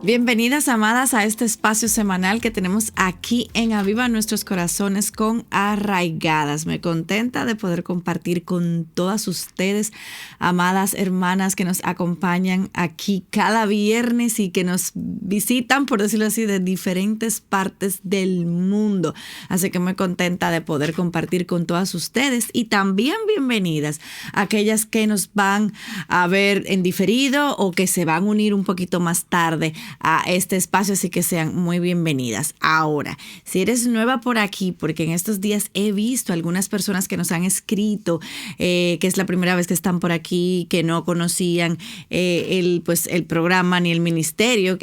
Bienvenidas, amadas, a este espacio semanal que tenemos aquí en Aviva Nuestros Corazones con Arraigadas. Me contenta de poder compartir con todas ustedes, amadas hermanas que nos acompañan aquí cada viernes y que nos visitan, por decirlo así, de diferentes partes del mundo. Así que muy contenta de poder compartir con todas ustedes y también bienvenidas a aquellas que nos van a ver en diferido o que se van a unir un poquito más tarde a este espacio, así que sean muy bienvenidas. Ahora, si eres nueva por aquí, porque en estos días he visto algunas personas que nos han escrito, que es la primera vez que están por aquí, que no conocían el programa ni el ministerio,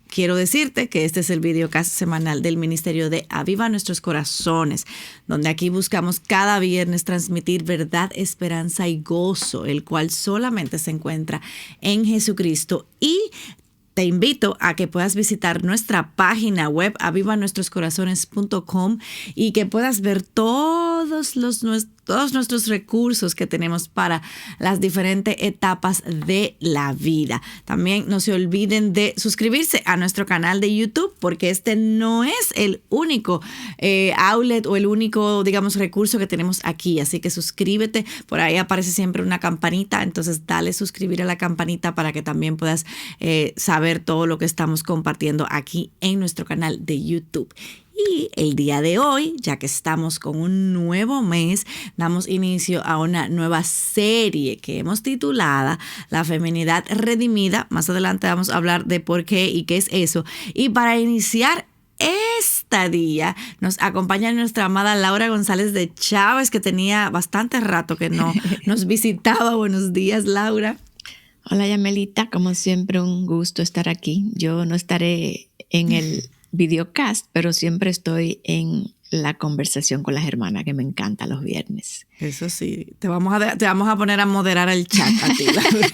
quiero decirte que este es el videocast semanal del Ministerio de Aviva Nuestros Corazones, donde aquí buscamos cada viernes transmitir verdad, esperanza y gozo, el cual solamente se encuentra en Jesucristo. Y te invito a que puedas visitar nuestra página web avivanuestroscorazones.com y que puedas ver todos nuestros recursos que tenemos para las diferentes etapas de la vida. También no se olviden de suscribirse a nuestro canal de YouTube, porque este no es el único outlet o el único, recurso que tenemos aquí. Así que suscríbete, por ahí aparece siempre una campanita, entonces dale suscribir a la campanita para que también puedas saber todo lo que estamos compartiendo aquí en nuestro canal de YouTube. Y el día de hoy, ya que estamos con un nuevo mes, damos inicio a una nueva serie que hemos titulado La Feminidad Redimida. Más adelante vamos a hablar de por qué y qué es eso. Y para iniciar este día nos acompaña nuestra amada Laura González de Chávez, que tenía bastante rato que no nos visitaba. Buenos días, Laura. Hola, Yamelita, como siempre un gusto estar aquí. Yo no estaré en el videocast, pero siempre estoy en la conversación con las hermanas, que me encanta los viernes. Eso sí, te vamos a poner a moderar el chat a ti, Laura.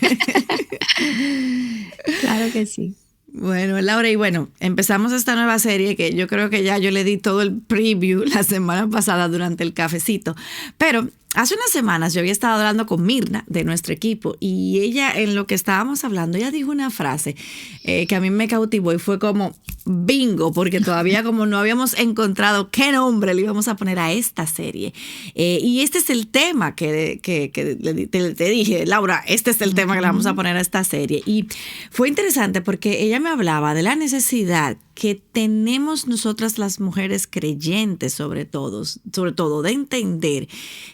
Claro que sí. Bueno, Laura, y empezamos esta nueva serie que yo creo que ya yo le di todo el preview la semana pasada durante el cafecito, pero hace unas semanas yo había estado hablando con Mirna de nuestro equipo y ella, en lo que estábamos hablando, ella dijo una frase que a mí me cautivó y fue como bingo, porque todavía como no habíamos encontrado qué nombre le íbamos a poner a esta serie. Y este es el tema que te dije, Laura, este es el tema que le vamos a poner a esta serie. Y fue interesante porque ella me hablaba de la necesidad que tenemos nosotras las mujeres creyentes, sobre todo de entender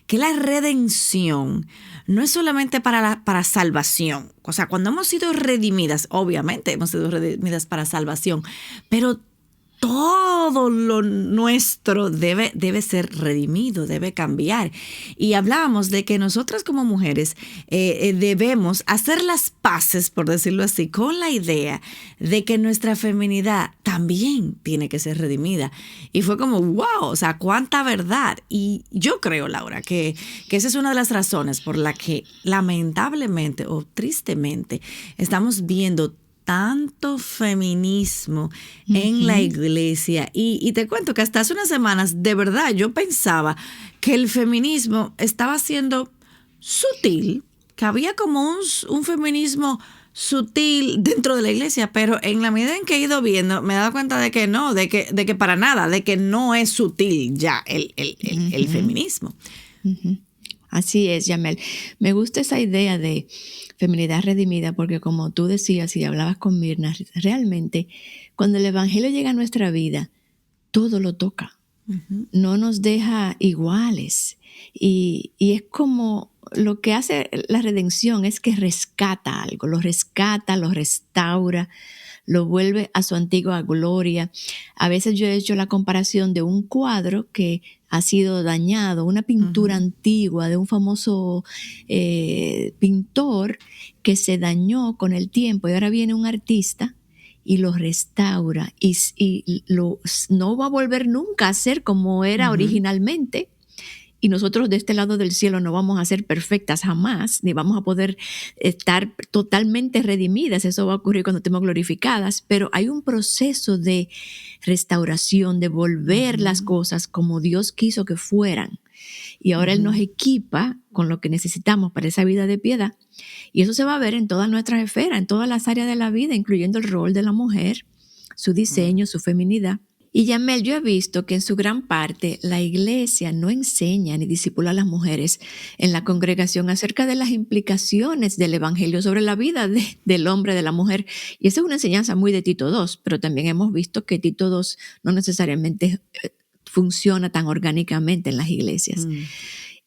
que la redención no es solamente para salvación. O sea, cuando hemos sido redimidas, obviamente hemos sido redimidas para salvación, pero todo lo nuestro debe ser redimido, debe cambiar. Y hablábamos de que nosotras como mujeres debemos hacer las paces, por decirlo así, con la idea de que nuestra feminidad también tiene que ser redimida. Y fue como, wow, o sea, cuánta verdad. Y yo creo, Laura, que esa es una de las razones por la que lamentablemente o tristemente estamos viendo tanto feminismo en la iglesia. Y te cuento que hasta hace unas semanas, de verdad, yo pensaba que el feminismo estaba siendo sutil, que había como un feminismo sutil dentro de la iglesia, pero en la medida en que he ido viendo, me he dado cuenta de que no, de que para nada, de que no es sutil ya el feminismo. Así es, Yamel. Me gusta esa idea de feminidad redimida porque, como tú decías y hablabas con Mirna, realmente cuando el evangelio llega a nuestra vida, todo lo toca. No nos deja iguales. Y es como lo que hace la redención es que rescata algo, lo rescata, lo restaura, lo vuelve a su antigua gloria. A veces yo he hecho la comparación de un cuadro que ha sido dañado, una pintura antigua de un famoso pintor que se dañó con el tiempo y ahora viene un artista y lo restaura y no va a volver nunca a ser como era originalmente. Y nosotros de este lado del cielo no vamos a ser perfectas jamás, ni vamos a poder estar totalmente redimidas. Eso va a ocurrir cuando estemos glorificadas, pero hay un proceso de restauración, de volver las cosas como Dios quiso que fueran. Y ahora Él nos equipa con lo que necesitamos para esa vida de piedad. Y eso se va a ver en todas nuestras esferas, en todas las áreas de la vida, incluyendo el rol de la mujer, su diseño, su feminidad. Y Yamel, yo he visto que en su gran parte la iglesia no enseña ni discipula a las mujeres en la congregación acerca de las implicaciones del evangelio sobre la vida del hombre, de la mujer. Y esa es una enseñanza muy de Tito II, pero también hemos visto que Tito II no necesariamente funciona tan orgánicamente en las iglesias.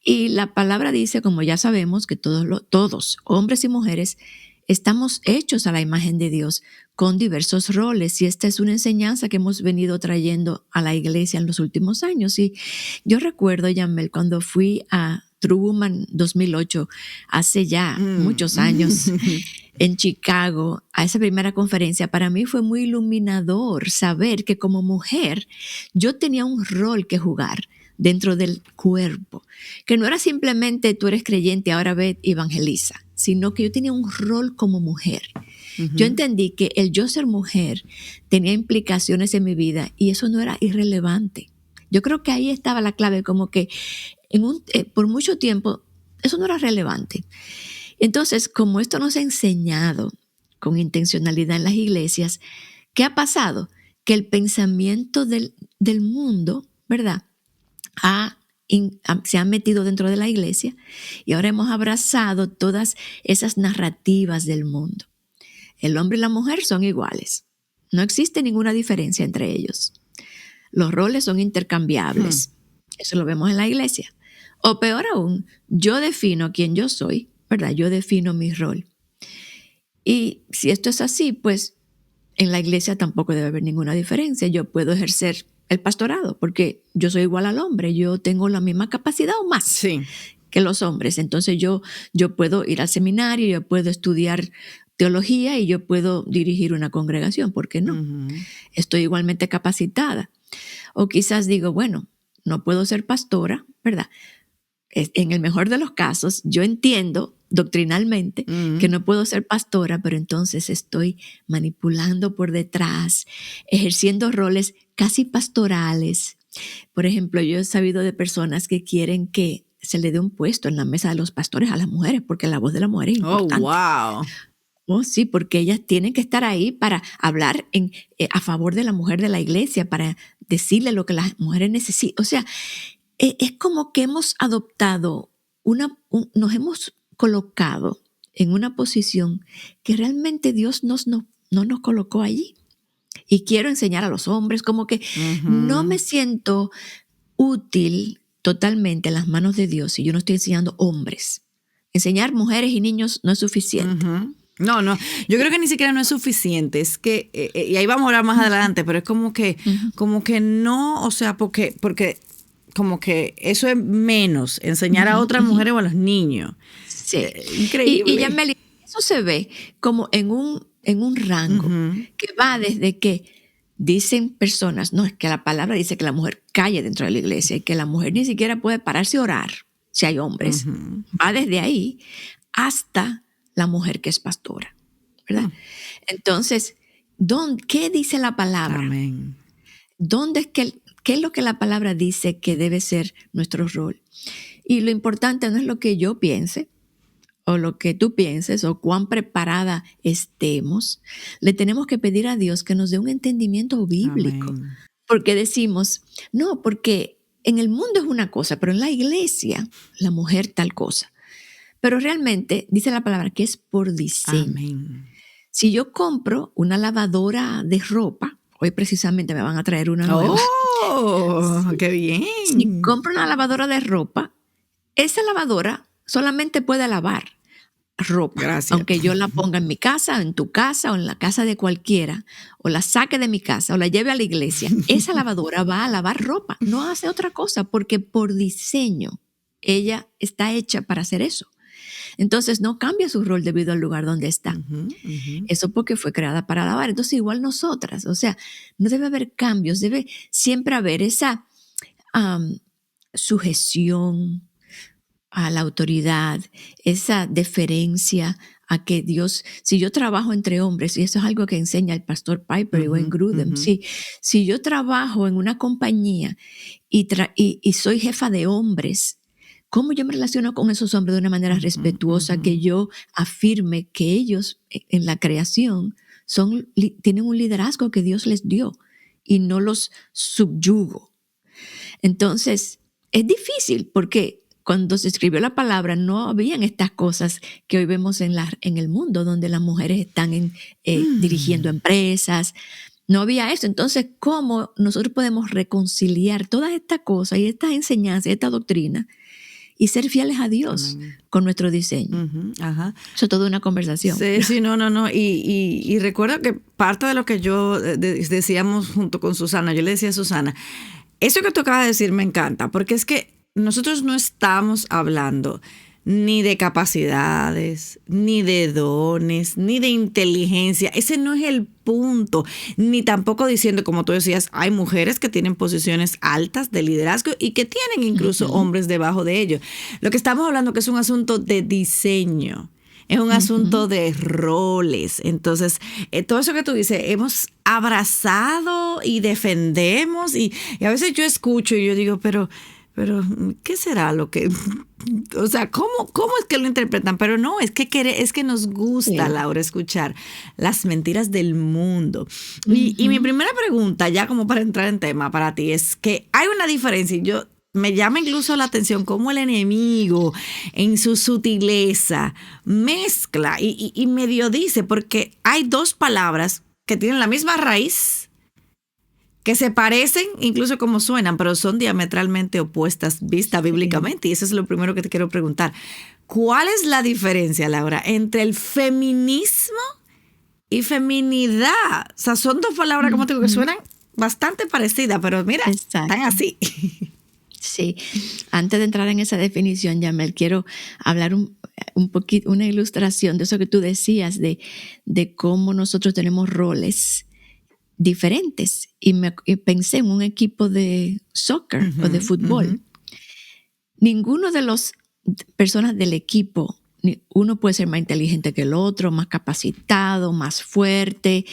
Y la palabra dice, como ya sabemos, que todos, hombres y mujeres, estamos hechos a la imagen de Dios con diversos roles, y esta es una enseñanza que hemos venido trayendo a la iglesia en los últimos años. Y yo recuerdo, Yamel, cuando fui a True Woman 2008, hace ya muchos años, en Chicago, a esa primera conferencia, para mí fue muy iluminador saber que como mujer yo tenía un rol que jugar dentro del cuerpo, que no era simplemente tú eres creyente, ahora ve, evangeliza, sino que yo tenía un rol como mujer. Yo entendí que el yo ser mujer tenía implicaciones en mi vida y eso no era irrelevante. Yo creo que ahí estaba la clave, como que por mucho tiempo eso no era relevante. Entonces, como esto nos ha enseñado con intencionalidad en las iglesias, ¿qué ha pasado? Que el pensamiento del mundo, ¿verdad?, se han metido dentro de la iglesia y ahora hemos abrazado todas esas narrativas del mundo. El hombre y la mujer son iguales. No existe ninguna diferencia entre ellos. Los roles son intercambiables. Eso lo vemos en la iglesia. O peor aún, yo defino quién yo soy, ¿verdad? Yo defino mi rol. Y si esto es así, pues en la iglesia tampoco debe haber ninguna diferencia. Yo puedo ejercer el pastorado porque yo soy igual al hombre. Yo tengo la misma capacidad o más que los hombres. Entonces yo puedo ir al seminario, yo puedo estudiar teología y yo puedo dirigir una congregación. ¿Por qué no? Estoy igualmente capacitada. O quizás digo, bueno, no puedo ser pastora, ¿verdad? En el mejor de los casos, yo entiendo doctrinalmente que no puedo ser pastora, pero entonces estoy manipulando por detrás, ejerciendo roles casi pastorales. Por ejemplo, yo he sabido de personas que quieren que se le dé un puesto en la mesa de los pastores a las mujeres, porque la voz de la mujer es importante. ¡Oh, wow! Oh, sí, porque ellas tienen que estar ahí para hablar a favor de la mujer de la iglesia, para decirle lo que las mujeres necesitan. O sea, es como que hemos adoptado, nos hemos colocado en una posición que realmente Dios no nos colocó allí. Y quiero enseñar a los hombres, como que no me siento útil totalmente en las manos de Dios si yo no estoy enseñando hombres. Enseñar mujeres y niños no es suficiente. No, yo creo que ni siquiera no es suficiente, es que, y ahí vamos a hablar más adelante, pero es como que no, o sea, porque como que eso es menos, enseñar a otras mujeres o a los niños. Sí. Increíble. Y Yameli, eso se ve como en un rango que va desde que dicen personas, no, es que la palabra dice que la mujer calle dentro de la iglesia y que la mujer ni siquiera puede pararse a orar si hay hombres. Va desde ahí hasta la mujer que es pastora, ¿verdad? Entonces, ¿qué dice la palabra? Amén. ¿Qué es lo que la palabra dice que debe ser nuestro rol? Y lo importante no es lo que yo piense o lo que tú pienses o cuán preparada estemos. Le tenemos que pedir a Dios que nos dé un entendimiento bíblico. Amén. Porque decimos, no, porque en el mundo es una cosa, pero en la iglesia la mujer tal cosa. Pero realmente dice la palabra que es por diseño. Amén. Si yo compro una lavadora de ropa, hoy precisamente me van a traer una nueva. ¡Oh, sí. Qué bien! Si compro una lavadora de ropa, esa lavadora solamente puede lavar ropa. Gracias. Aunque yo la ponga en mi casa, en tu casa o en la casa de cualquiera, o la saque de mi casa o la lleve a la iglesia, esa lavadora va a lavar ropa, no hace otra cosa, porque por diseño ella está hecha para hacer eso. Entonces no cambia su rol debido al lugar donde está. Eso porque fue creada para lavar. Entonces igual nosotras, o sea, no debe haber cambios, debe siempre haber esa sujeción a la autoridad, esa deferencia a que Dios, si yo trabajo entre hombres, y eso es algo que enseña el pastor Piper y Wayne Grudem, si yo trabajo en una compañía y soy jefa de hombres, ¿cómo yo me relaciono con esos hombres de una manera respetuosa, que yo afirme que ellos en la creación tienen un liderazgo que Dios les dio y no los subyugo? Entonces, es difícil porque cuando se escribió la palabra no habían estas cosas que hoy vemos en el mundo, donde las mujeres están dirigiendo empresas. No había eso. Entonces, ¿cómo nosotros podemos reconciliar todas estas cosas y estas enseñanzas y esta doctrina y ser fieles a Dios con nuestro diseño? Ajá. Eso es toda una conversación. Sí, no. Y recuerdo que parte de lo que yo decíamos junto con Susana, yo le decía a Susana, eso que tú acabas de decir me encanta, porque es que nosotros no estamos hablando ni de capacidades, ni de dones, ni de inteligencia. Ese no es el punto. Ni tampoco diciendo, como tú decías, hay mujeres que tienen posiciones altas de liderazgo y que tienen incluso hombres debajo de ellos. Lo que estamos hablando que es un asunto de diseño. Es un asunto de roles. Entonces, todo eso que tú dices, hemos abrazado y defendemos. Y a veces yo escucho y yo digo, pero ¿qué será lo que...? O sea, ¿cómo es que lo interpretan? Pero no, es que nos gusta, Laura, escuchar las mentiras del mundo. Y mi primera pregunta, ya como para entrar en tema para ti, es que hay una diferencia. Y me llama incluso la atención cómo el enemigo, en su sutileza, mezcla y medio dice, porque hay dos palabras que tienen la misma raíz, que se parecen incluso como suenan, pero son diametralmente opuestas vista bíblicamente. Y eso es lo primero que te quiero preguntar. ¿Cuál es la diferencia, Laura, entre el feminismo y feminidad? O sea, son dos palabras, como te digo, que suenan bastante parecidas, pero mira, están así. Sí. Antes de entrar en esa definición, Yamel, quiero hablar un poquito, una ilustración de eso que tú decías, de cómo nosotros tenemos roles diferentes. Y pensé en un equipo de soccer o de fútbol. Ninguno de las personas del equipo, uno puede ser más inteligente que el otro, más capacitado, más fuerte,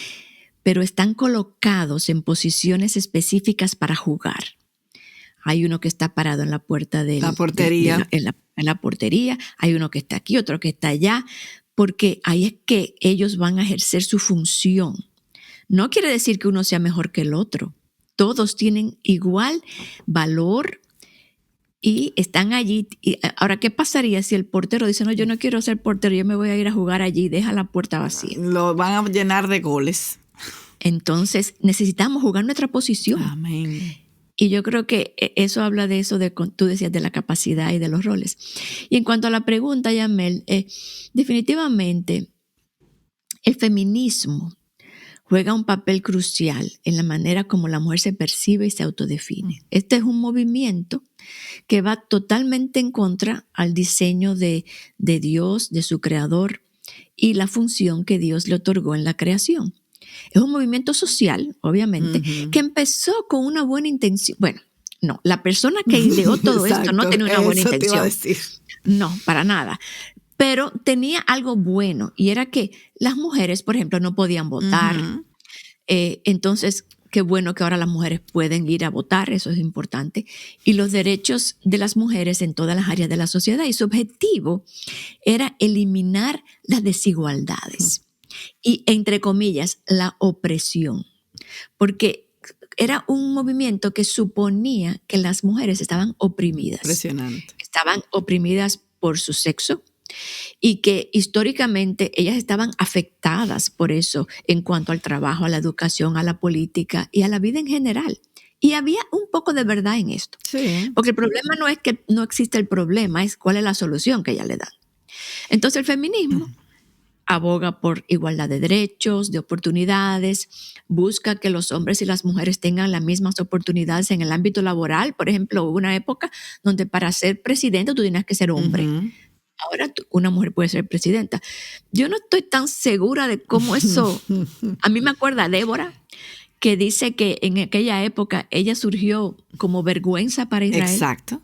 pero están colocados en posiciones específicas para jugar. Hay uno que está parado en la puerta de la portería. En la portería. Hay uno que está aquí, otro que está allá, porque ahí es que ellos van a ejercer su función. No quiere decir que uno sea mejor que el otro. Todos tienen igual valor y están allí. Y ahora, ¿qué pasaría si el portero dice, no, yo no quiero ser portero, yo me voy a ir a jugar allí, deja la puerta vacía? Lo van a llenar de goles. Entonces, necesitamos jugar nuestra posición. Amén. Y yo creo que eso habla de eso, tú decías, de la capacidad y de los roles. Y en cuanto a la pregunta, Yamel, definitivamente el feminismo juega un papel crucial en la manera como la mujer se percibe y se autodefine. Este es un movimiento que va totalmente en contra al diseño de Dios, de su creador, y la función que Dios le otorgó en la creación. Es un movimiento social, obviamente, que empezó con una buena intención. Bueno, no, la persona que ideó todo esto no tenía una buena intención. Te iba a decir. No, para nada. Pero tenía algo bueno, y era que las mujeres, por ejemplo, no podían votar. Entonces, qué bueno que ahora las mujeres pueden ir a votar, eso es importante. Y los derechos de las mujeres en todas las áreas de la sociedad. Y su objetivo era eliminar las desigualdades. Y, entre comillas, la opresión. Porque era un movimiento que suponía que las mujeres estaban oprimidas. Impresionante. Estaban oprimidas por su sexo y que históricamente ellas estaban afectadas por eso en cuanto al trabajo, a la educación, a la política y a la vida en general. Y había un poco de verdad en esto. Sí. Porque el problema no es que no existe el problema, es cuál es la solución que ellas le dan. Entonces el feminismo aboga por igualdad de derechos, de oportunidades, busca que los hombres y las mujeres tengan las mismas oportunidades en el ámbito laboral. Por ejemplo, hubo una época donde para ser presidente tú tenías que ser hombre. Ahora una mujer puede ser presidenta. Yo no estoy tan segura de cómo eso... A mí me acuerda Débora, que dice que en aquella época ella surgió como vergüenza para Israel. Exacto.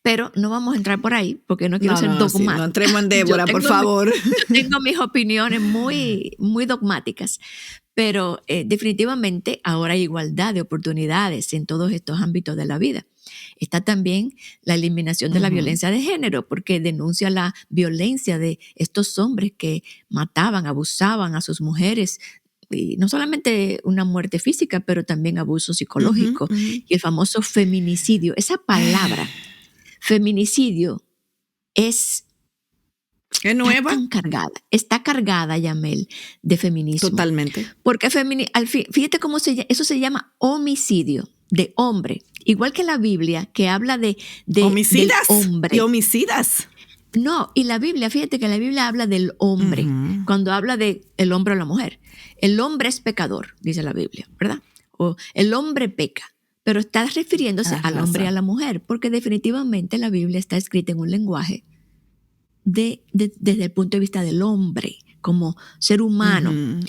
Pero no vamos a entrar por ahí porque no quiero ser sí, dogmática. no entremos en Débora, por favor. Yo tengo mis opiniones muy, muy dogmáticas, pero definitivamente ahora hay igualdad de oportunidades en todos estos ámbitos de la vida. Está también la eliminación de la violencia de género, porque denuncia la violencia de estos hombres que mataban, abusaban a sus mujeres, y no solamente una muerte física, pero también abuso psicológico y el famoso feminicidio. Esa palabra, feminicidio, es nueva. Está cargada, Yamel, de feminismo. Totalmente. Porque fíjate cómo eso se llama homicidio de hombre, igual que la Biblia, que habla de homicidas del hombre. Y homicidas. No, y la Biblia, fíjate que la Biblia habla del hombre, cuando habla de el hombre o la mujer. El hombre es pecador, dice la Biblia, ¿verdad? O el hombre peca, pero está refiriéndose al hombre y a la mujer, porque definitivamente la Biblia está escrita en un lenguaje desde el punto de vista del hombre, como ser humano.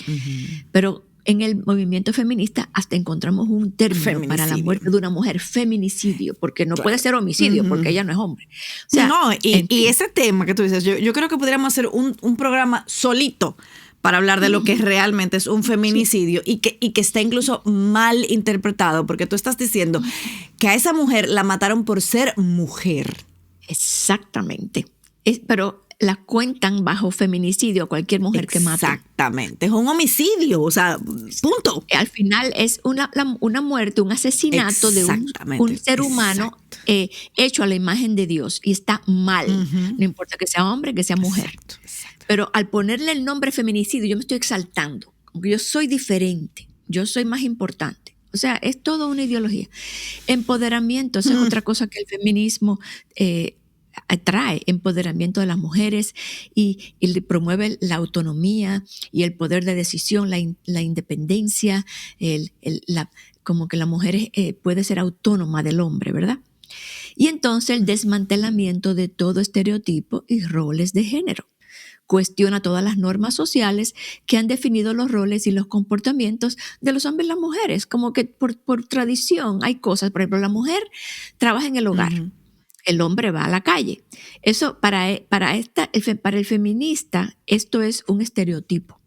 Pero en el movimiento feminista hasta encontramos un término para la muerte de una mujer, feminicidio, porque no puede ser homicidio, porque ella no es hombre. O sea, y ese tema que tú dices, yo creo que podríamos hacer un programa solito para hablar de lo que realmente es un feminicidio y que está incluso mal interpretado, porque tú estás diciendo que a esa mujer la mataron por ser mujer. Exactamente. Pero la cuentan bajo feminicidio a cualquier mujer que mate. Exactamente, es un homicidio, o sea, punto. Al final es una muerte, un asesinato de un ser humano hecho a la imagen de Dios, y está mal, no importa que sea hombre, que sea mujer. Exacto. Pero al ponerle el nombre feminicidio, yo me estoy exaltando, como que yo soy diferente, yo soy más importante. O sea, es toda una ideología. Empoderamiento, esa es otra cosa que el feminismo trae, empoderamiento de las mujeres y promueve la autonomía y el poder de decisión, la independencia, como que la mujer puede ser autónoma del hombre, ¿verdad? Y entonces el desmantelamiento de todo estereotipo y roles de género. Cuestiona todas las normas sociales que han definido los roles y los comportamientos de los hombres y las mujeres, como que por tradición hay cosas, por ejemplo, la mujer trabaja en el hogar. El hombre va a la calle. Eso para el feminista, esto es un estereotipo.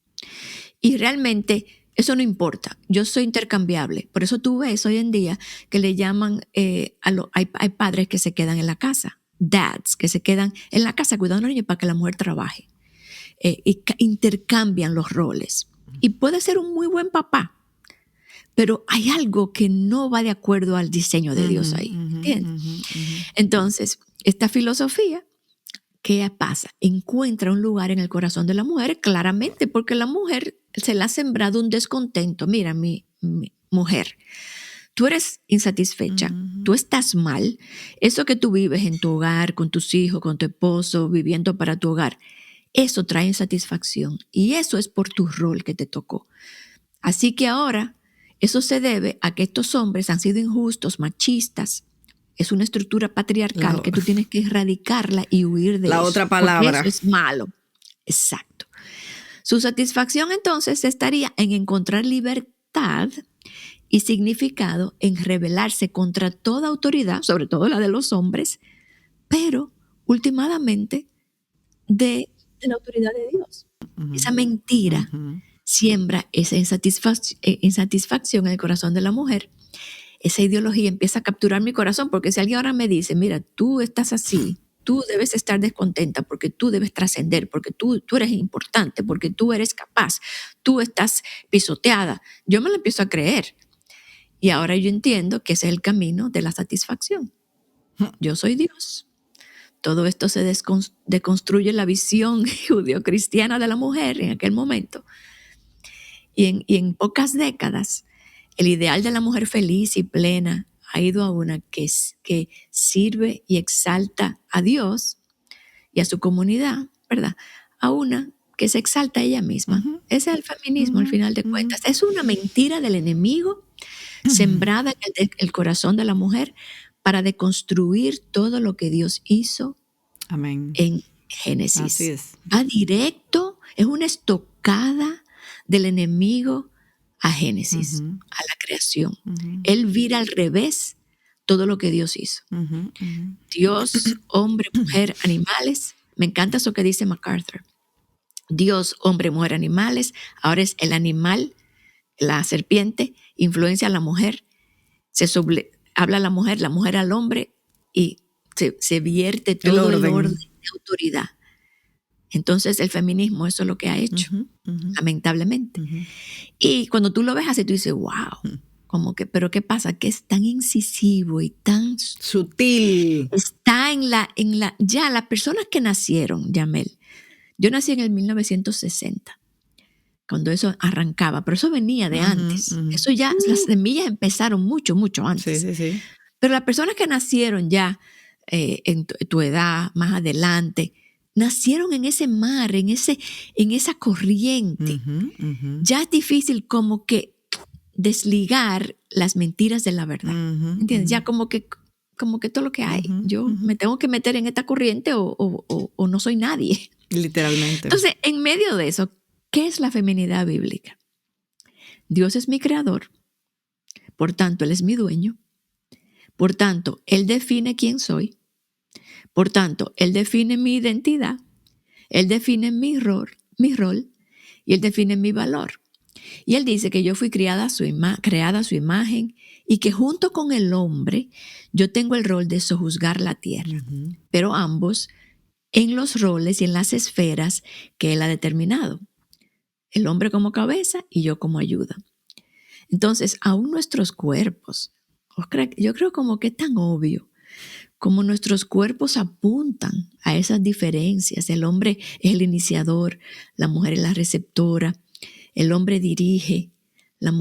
Y realmente eso no importa. Yo soy intercambiable. Por eso tú ves hoy en día que le llaman, hay padres que se quedan en la casa, dads, que se quedan en la casa cuidando a los niños para que la mujer trabaje. Y intercambian los roles. Y puede ser un muy buen papá, pero hay algo que no va de acuerdo al diseño de Dios ahí. ¿Entiendes? Entonces, esta filosofía, ¿qué pasa? Encuentra un lugar en el corazón de la mujer, claramente, porque la mujer se le ha sembrado un descontento. Mira, mi mujer, tú eres insatisfecha, tú estás mal. Eso que tú vives en tu hogar, con tus hijos, con tu esposo, viviendo para tu hogar, eso trae insatisfacción. Y eso es por tu rol que te tocó. Así que ahora, eso se debe a que estos hombres han sido injustos, machistas. Es una estructura patriarcal que tú tienes que erradicarla y huir de eso. La otra palabra. Eso es malo. Exacto. Su satisfacción entonces estaría en encontrar libertad y significado en rebelarse contra toda autoridad, sobre todo la de los hombres, pero últimamente de la autoridad de Dios. Esa mentira siembra esa insatisfacción en el corazón de la mujer. Esa ideología empieza a capturar mi corazón, porque si alguien ahora me dice, mira, tú estás así, tú debes estar descontenta porque tú debes trascender, porque tú eres importante, porque tú eres capaz, tú estás pisoteada, yo me lo empiezo a creer. Y ahora yo entiendo que ese es el camino de la satisfacción. Yo soy Dios. Todo esto se deconstruye la visión judeocristiana de la mujer en aquel momento. Y en pocas décadas, el ideal de la mujer feliz y plena ha ido a una que sirve y exalta a Dios y a su comunidad, ¿verdad? A una que se exalta a ella misma. Ese es el feminismo, al final de cuentas. Es una mentira del enemigo sembrada en el corazón de la mujer para deconstruir todo lo que Dios hizo. Amén. En Génesis. Así es. Va directo, es una estocada del enemigo a Génesis, a la creación. Él vira al revés todo lo que Dios hizo. Dios, hombre, mujer, animales. Me encanta eso que dice MacArthur. Dios, hombre, mujer, animales. Ahora es el animal, la serpiente, influencia a la mujer. Habla a la mujer al hombre y se vierte todo el orden de autoridad. Entonces el feminismo eso es lo que ha hecho, lamentablemente. Y cuando tú lo ves así, tú dices, wow, como que, pero ¿qué pasa? Que es tan incisivo y tan sutil. Está ya las personas que nacieron, Yamel. Yo nací en el 1960, cuando eso arrancaba, pero eso venía de antes. Eso ya, las semillas empezaron mucho, mucho antes. Sí. Pero las personas que nacieron ya en tu edad, más adelante, nacieron en ese mar, en esa corriente. Ya es difícil como que desligar las mentiras de la verdad. ¿Entiendes? Ya como que todo lo que hay. Yo me tengo que meter en esta corriente o no soy nadie. Literalmente. Entonces, en medio de eso, ¿qué es la feminidad bíblica? Dios es mi creador, por tanto, Él es mi dueño, por tanto, Él define quién soy, por tanto, Él define mi identidad, Él define mi rol y Él define mi valor. Y Él dice que yo fui creada a su imagen y que junto con el hombre yo tengo el rol de sojuzgar la tierra, pero ambos en los roles y en las esferas que Él ha determinado. El hombre como cabeza y yo como ayuda. Entonces, aún nuestros cuerpos, yo creo como que es tan obvio, como nuestros cuerpos apuntan a esas diferencias. El hombre es el iniciador, la mujer es la receptora, el hombre dirige, la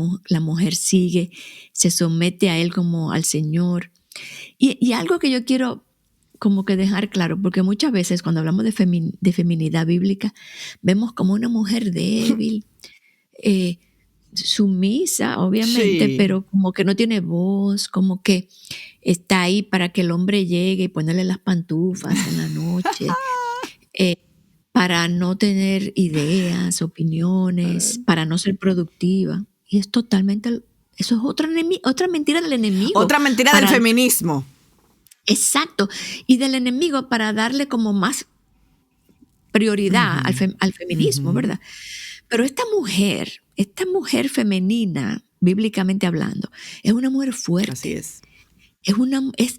mujer sigue, se somete a él como al Señor. Y algo que yo quiero como que dejar claro, porque muchas veces cuando hablamos de feminidad bíblica, vemos como una mujer débil, sumisa, obviamente, sí, pero como que no tiene voz, como que está ahí para que el hombre llegue y ponerle las pantufas en la noche, para no tener ideas, opiniones, para no ser productiva. Y es totalmente, eso es otra mentira del enemigo. Otra mentira del feminismo. Exacto, y del enemigo para darle como más prioridad al feminismo, ¿verdad? Pero esta mujer femenina, bíblicamente hablando, es una mujer fuerte. Así es.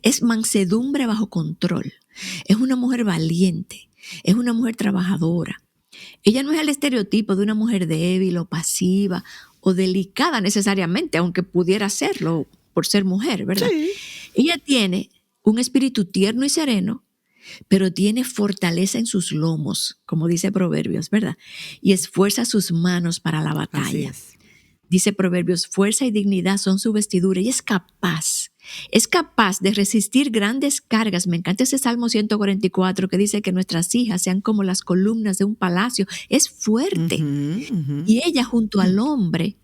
Es mansedumbre bajo control. Es una mujer valiente. Es una mujer trabajadora. Ella no es el estereotipo de una mujer débil o pasiva o delicada necesariamente, aunque pudiera serlo por ser mujer, ¿verdad? Sí. Ella tiene un espíritu tierno y sereno, pero tiene fortaleza en sus lomos, como dice Proverbios, ¿verdad? Y esfuerza sus manos para la batalla. Dice Proverbios, fuerza y dignidad son su vestidura y es capaz de resistir grandes cargas. Me encanta ese Salmo 144 que dice que nuestras hijas sean como las columnas de un palacio. Es fuerte. Y ella junto al hombre,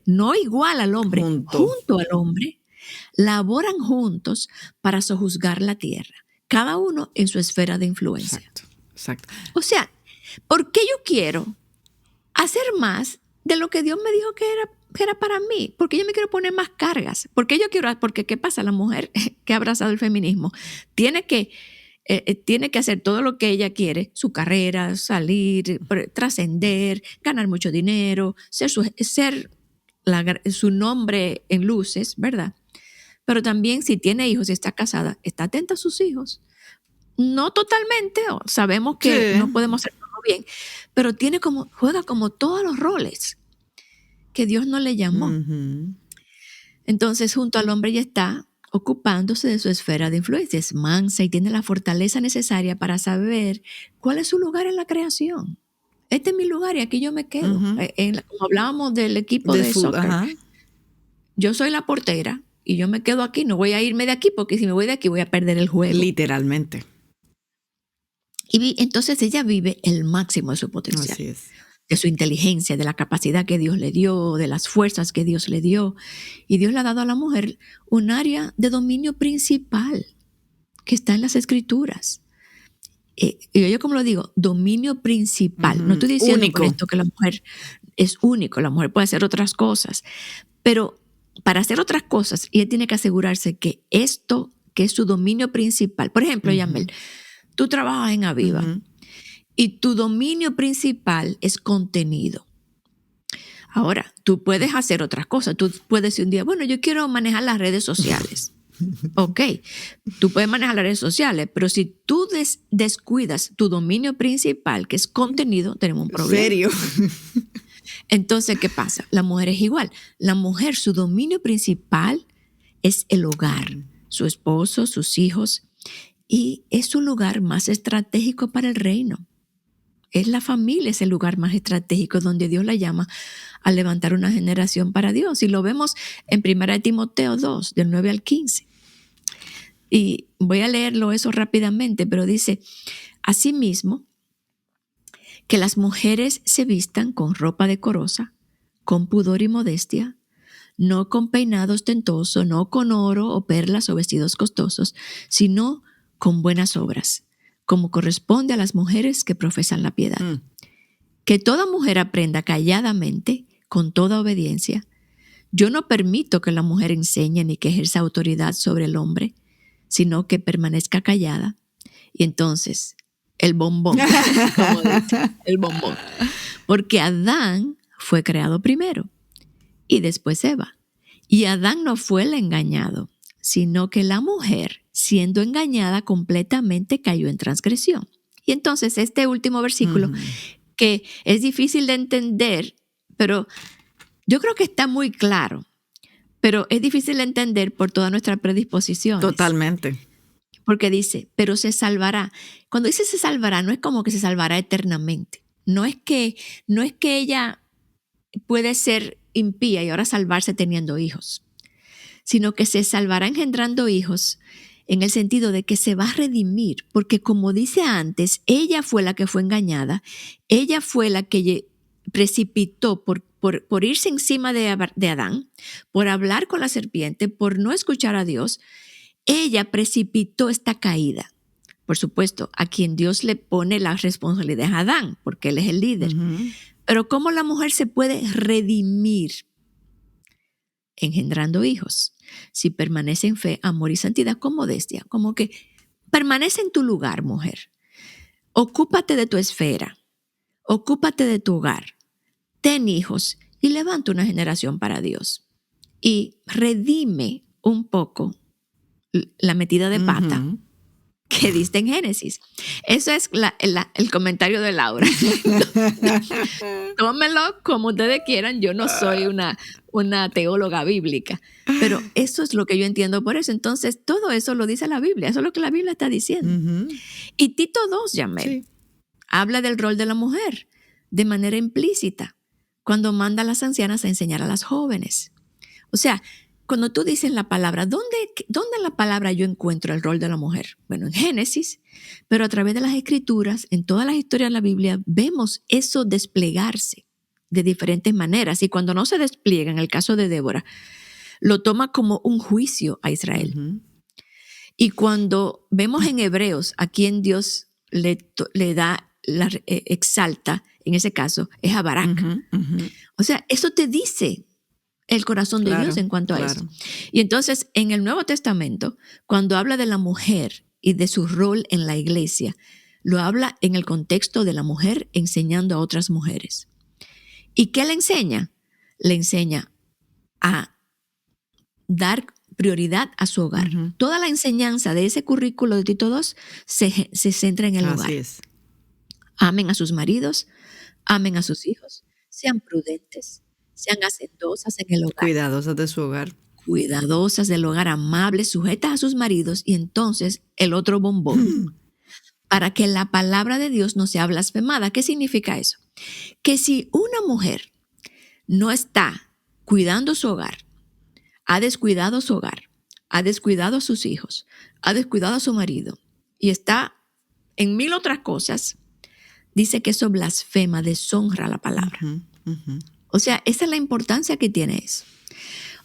no igual al hombre, junto al hombre, laboran juntos para sojuzgar la tierra, cada uno en su esfera de influencia. Exacto. O sea, ¿por qué yo quiero hacer más de lo que Dios me dijo que era para mí? Porque yo me quiero poner más cargas. Porque ¿qué pasa? La mujer que ha abrazado el feminismo tiene que hacer todo lo que ella quiere, su carrera, salir, trascender, ganar mucho dinero, ser su nombre en luces, ¿verdad? Pero también si tiene hijos y está casada, está atenta a sus hijos. No totalmente, sabemos que no podemos hacer todo bien, pero juega como todos los roles que Dios no le llamó. Entonces, junto al hombre ella está ocupándose de su esfera de influencia. Es mansa y tiene la fortaleza necesaria para saber cuál es su lugar en la creación. Este es mi lugar y aquí yo me quedo. Como hablábamos del equipo de soccer, yo soy la portera y yo me quedo aquí, no voy a irme de aquí porque si me voy de aquí voy a perder el juego. Literalmente. Y entonces ella vive el máximo de su potencial. Así es. De su inteligencia, de la capacidad que Dios le dio, de las fuerzas que Dios le dio. Y Dios le ha dado a la mujer un área de dominio principal que está en las Escrituras. Y yo como lo digo, dominio principal. No estoy diciendo con esto que la mujer es único, la mujer puede hacer otras cosas, pero para hacer otras cosas, ella tiene que asegurarse que esto, que es su dominio principal. Por ejemplo, Yamel, tú trabajas en Aviva y tu dominio principal es contenido. Ahora, tú puedes hacer otras cosas. Tú puedes decir un día, bueno, yo quiero manejar las redes sociales. Ok, tú puedes manejar las redes sociales, pero si tú descuidas tu dominio principal, que es contenido, tenemos un problema. ¿En serio? Entonces, ¿qué pasa? La mujer es igual. La mujer, su dominio principal es el hogar, su esposo, sus hijos, y es su lugar más estratégico para el reino. Es la familia, es el lugar más estratégico donde Dios la llama a levantar una generación para Dios. Y lo vemos en 1 Timoteo 2, del 9 al 15. Y voy a leerlo eso rápidamente, pero dice, asimismo, que las mujeres se vistan con ropa decorosa, con pudor y modestia, no con peinado ostentoso, no con oro o perlas o vestidos costosos, sino con buenas obras, como corresponde a las mujeres que profesan la piedad. Que toda mujer aprenda calladamente, con toda obediencia. Yo no permito que la mujer enseñe ni que ejerza autoridad sobre el hombre, sino que permanezca callada. Y entonces, el bombón, como dice, el bombón. Porque Adán fue creado primero y después Eva. Y Adán no fue el engañado, sino que la mujer, siendo engañada completamente, cayó en transgresión. Y entonces este último versículo, que es difícil de entender, pero yo creo que está muy claro, pero es difícil de entender por toda nuestra predisposición. Totalmente. Porque dice, pero se salvará. Cuando dice se salvará, no es como que se salvará eternamente. No es que ella puede ser impía y ahora salvarse teniendo hijos, sino que se salvará engendrando hijos en el sentido de que se va a redimir, porque como dice antes, ella fue la que fue engañada, ella fue la que precipitó por irse encima de Adán, por hablar con la serpiente, por no escuchar a Dios. Ella precipitó esta caída. Por supuesto, a quien Dios le pone la responsabilidad es a Adán, porque él es el líder. Pero ¿cómo la mujer se puede redimir? Engendrando hijos. Si permanece en fe, amor y santidad con modestia. Como que permanece en tu lugar, mujer. Ocúpate de tu esfera. Ocúpate de tu hogar. Ten hijos y levanta una generación para Dios. Y redime un poco la metida de pata que diste en Génesis. Eso es el comentario de Laura. Tómenlo como ustedes quieran. Yo no soy una teóloga bíblica, pero eso es lo que yo entiendo por eso. Entonces, todo eso lo dice la Biblia. Eso es lo que la Biblia está diciendo. Y Tito 2, Yamel, habla del rol de la mujer de manera implícita cuando manda a las ancianas a enseñar a las jóvenes. O sea, cuando tú dices la palabra, ¿dónde en la palabra yo encuentro el rol de la mujer? Bueno, en Génesis, pero a través de las Escrituras, en todas las historias de la Biblia, vemos eso desplegarse de diferentes maneras. Y cuando no se despliega, en el caso de Débora, lo toma como un juicio a Israel. Y cuando vemos en Hebreos a quien Dios le da, exalta, en ese caso, es a Barak. O sea, eso te dice el corazón de Dios en cuanto a eso. Y entonces, en el Nuevo Testamento, cuando habla de la mujer y de su rol en la iglesia, lo habla en el contexto de la mujer enseñando a otras mujeres. ¿Y qué le enseña? Le enseña a dar prioridad a su hogar. Toda la enseñanza de ese currículo de Tito 2 se centra en el hogar. Así es. Amen a sus maridos, amen a sus hijos, sean prudentes, sean hacendosas en el hogar. Cuidadosas de su hogar. Cuidadosas del hogar, amables, sujetas a sus maridos. Y entonces el otro bombón. Para que la palabra de Dios no sea blasfemada. ¿Qué significa eso? Que si una mujer no está cuidando su hogar, ha descuidado su hogar, ha descuidado a sus hijos, ha descuidado a su marido y está en mil otras cosas, dice que eso blasfema, deshonra la palabra. O sea, esa es la importancia que tiene eso.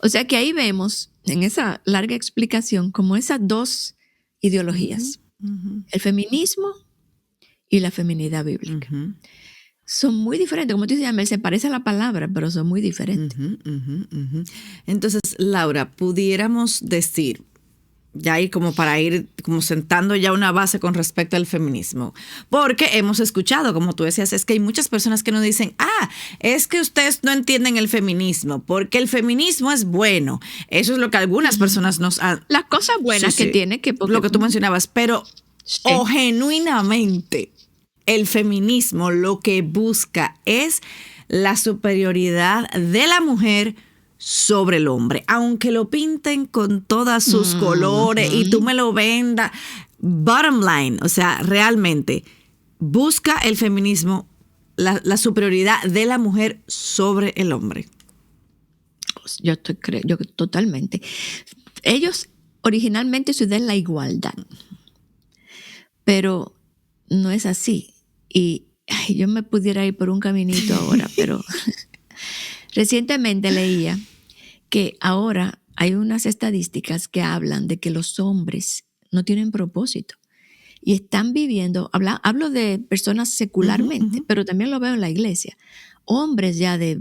O sea que ahí vemos en esa larga explicación como esas dos ideologías, el feminismo y la feminidad bíblica. Son muy diferentes. Como tú dices, Amel, se parece a la palabra, pero son muy diferentes. Ujú, ujú, ujú. Entonces, Laura, pudiéramos decir, ya ir como para ir como sentando ya una base con respecto al feminismo, porque hemos escuchado, como tú decías, es que hay muchas personas que nos dicen, es que ustedes no entienden el feminismo, porque el feminismo es bueno. Eso es lo que algunas personas nos han... Las cosas buenas Sí, que sí, tiene, que porque, lo que tú mencionabas, pero o sí. genuinamente el feminismo lo que busca es la superioridad de la mujer sobre el hombre, aunque lo pinten con todos sus colores y tú me lo vendas. Bottom line, o sea, realmente busca el feminismo la superioridad de la mujer sobre el hombre. Yo totalmente. Ellos originalmente su idea es la igualdad, pero no es así. Y yo me pudiera ir por un caminito ahora, pero recientemente leía que ahora hay unas estadísticas que hablan de que los hombres no tienen propósito y están viviendo, hablo de personas secularmente, pero también lo veo en la iglesia, hombres ya de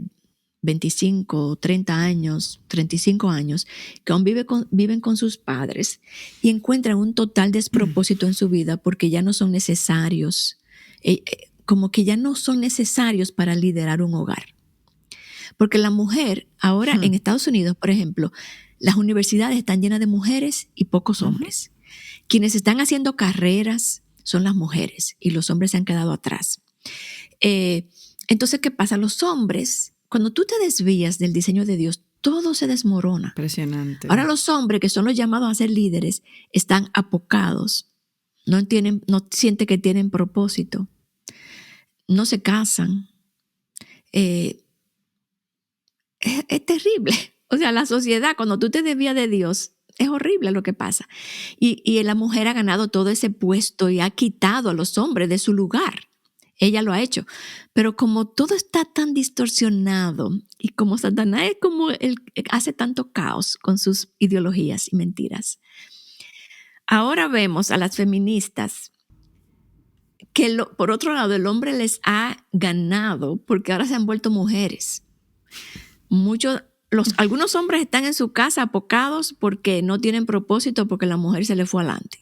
25, 30 años, 35 años, que aún viven con sus padres y encuentran un total despropósito en su vida porque ya no son necesarios, como que ya no son necesarios para liderar un hogar. Porque la mujer, ahora en Estados Unidos, por ejemplo, las universidades están llenas de mujeres y pocos hombres. Quienes están haciendo carreras son las mujeres y los hombres se han quedado atrás. Entonces, ¿qué pasa? Los hombres, cuando tú te desvías del diseño de Dios, todo se desmorona. Impresionante. Ahora los hombres, que son los llamados a ser líderes, están apocados, no sienten que tienen propósito, no se casan. Es terrible. O sea, la sociedad, cuando tú te desvías de Dios, es horrible lo que pasa. Y la mujer ha ganado todo ese puesto y ha quitado a los hombres de su lugar. Ella lo ha hecho. Pero como todo está tan distorsionado y como Satanás es como él hace tanto caos con sus ideologías y mentiras, ahora vemos a las feministas que por otro lado el hombre les ha ganado porque ahora se han vuelto mujeres. Algunos hombres están en su casa apocados porque no tienen propósito, porque la mujer se le fue adelante.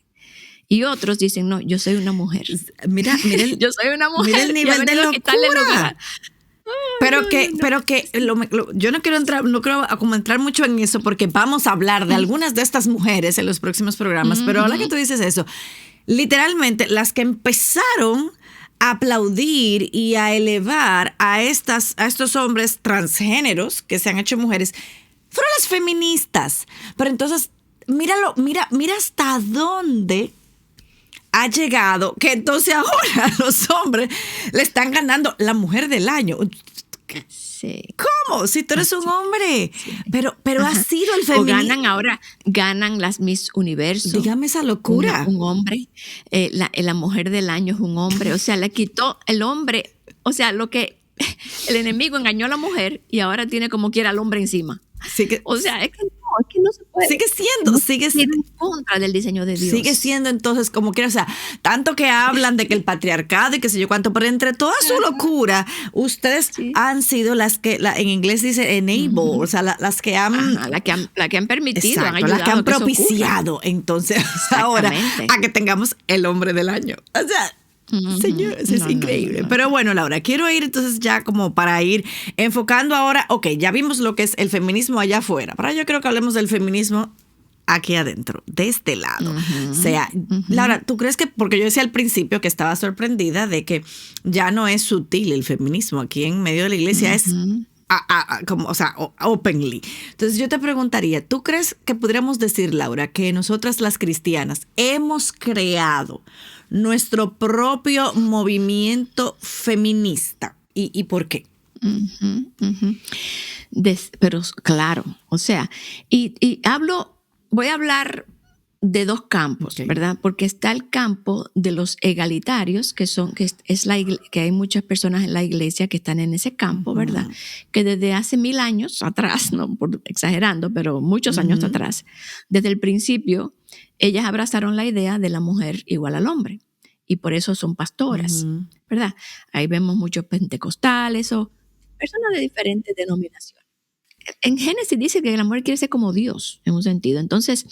Y otros dicen, no, yo soy una mujer. Mira yo soy una mujer. Mira el nivel de locura. Yo no quiero entrar mucho en eso porque vamos a hablar de algunas de estas mujeres en los próximos programas, pero ahora que tú dices eso, literalmente las que empezaron a aplaudir y a elevar a estos hombres transgéneros que se han hecho mujeres fueron las feministas. Pero entonces, mira hasta dónde ha llegado, que entonces ahora los hombres le están ganando la mujer del año. Sí. ¿Cómo? Si tú eres un hombre. Sí. Pero ha sido el feminismo. Ganan las Miss Universo. Dígame esa locura. Un hombre. La mujer del año es un hombre. O sea, le quitó el hombre. O sea, el enemigo engañó a la mujer y ahora tiene como quiera al hombre encima. O sea, es que no se puede. Sigue siendo en contra del diseño de Dios. Sigue siendo entonces como quiera, o sea, tanto que hablan de que el patriarcado y qué sé yo cuánto, pero entre toda su locura, ustedes han sido las que, en inglés dice enable, o sea, las que han... la que han permitido, exacto, han ayudado, las que han propiciado, entonces, ahora, a que tengamos el hombre del año. O sea... Señores, es increíble. Pero bueno, Laura, quiero ir entonces ya como para ir enfocando ahora, ya vimos lo que es el feminismo allá afuera, pero yo creo que hablemos del feminismo aquí adentro, de este lado. O sea, Laura, ¿tú crees que, porque yo decía al principio que estaba sorprendida de que ya no es sutil el feminismo aquí en medio de la iglesia, es... openly. Entonces yo te preguntaría, ¿tú crees que podríamos decir, Laura, que nosotras las cristianas hemos creado nuestro propio movimiento feminista? ¿Y por qué? Pero claro, o sea, voy a hablar de dos campos, ¿verdad? Porque está el campo de los egalitarios, que hay muchas personas en la iglesia que están en ese campo, ¿verdad? Que desde hace 1000 años atrás, no por exagerando, pero muchos años atrás, desde el principio, ellas abrazaron la idea de la mujer igual al hombre. y por eso son pastoras, ¿verdad? Ahí vemos muchos pentecostales o personas de diferentes denominaciones. En Génesis dice que la mujer quiere ser como Dios, en un sentido. Entonces,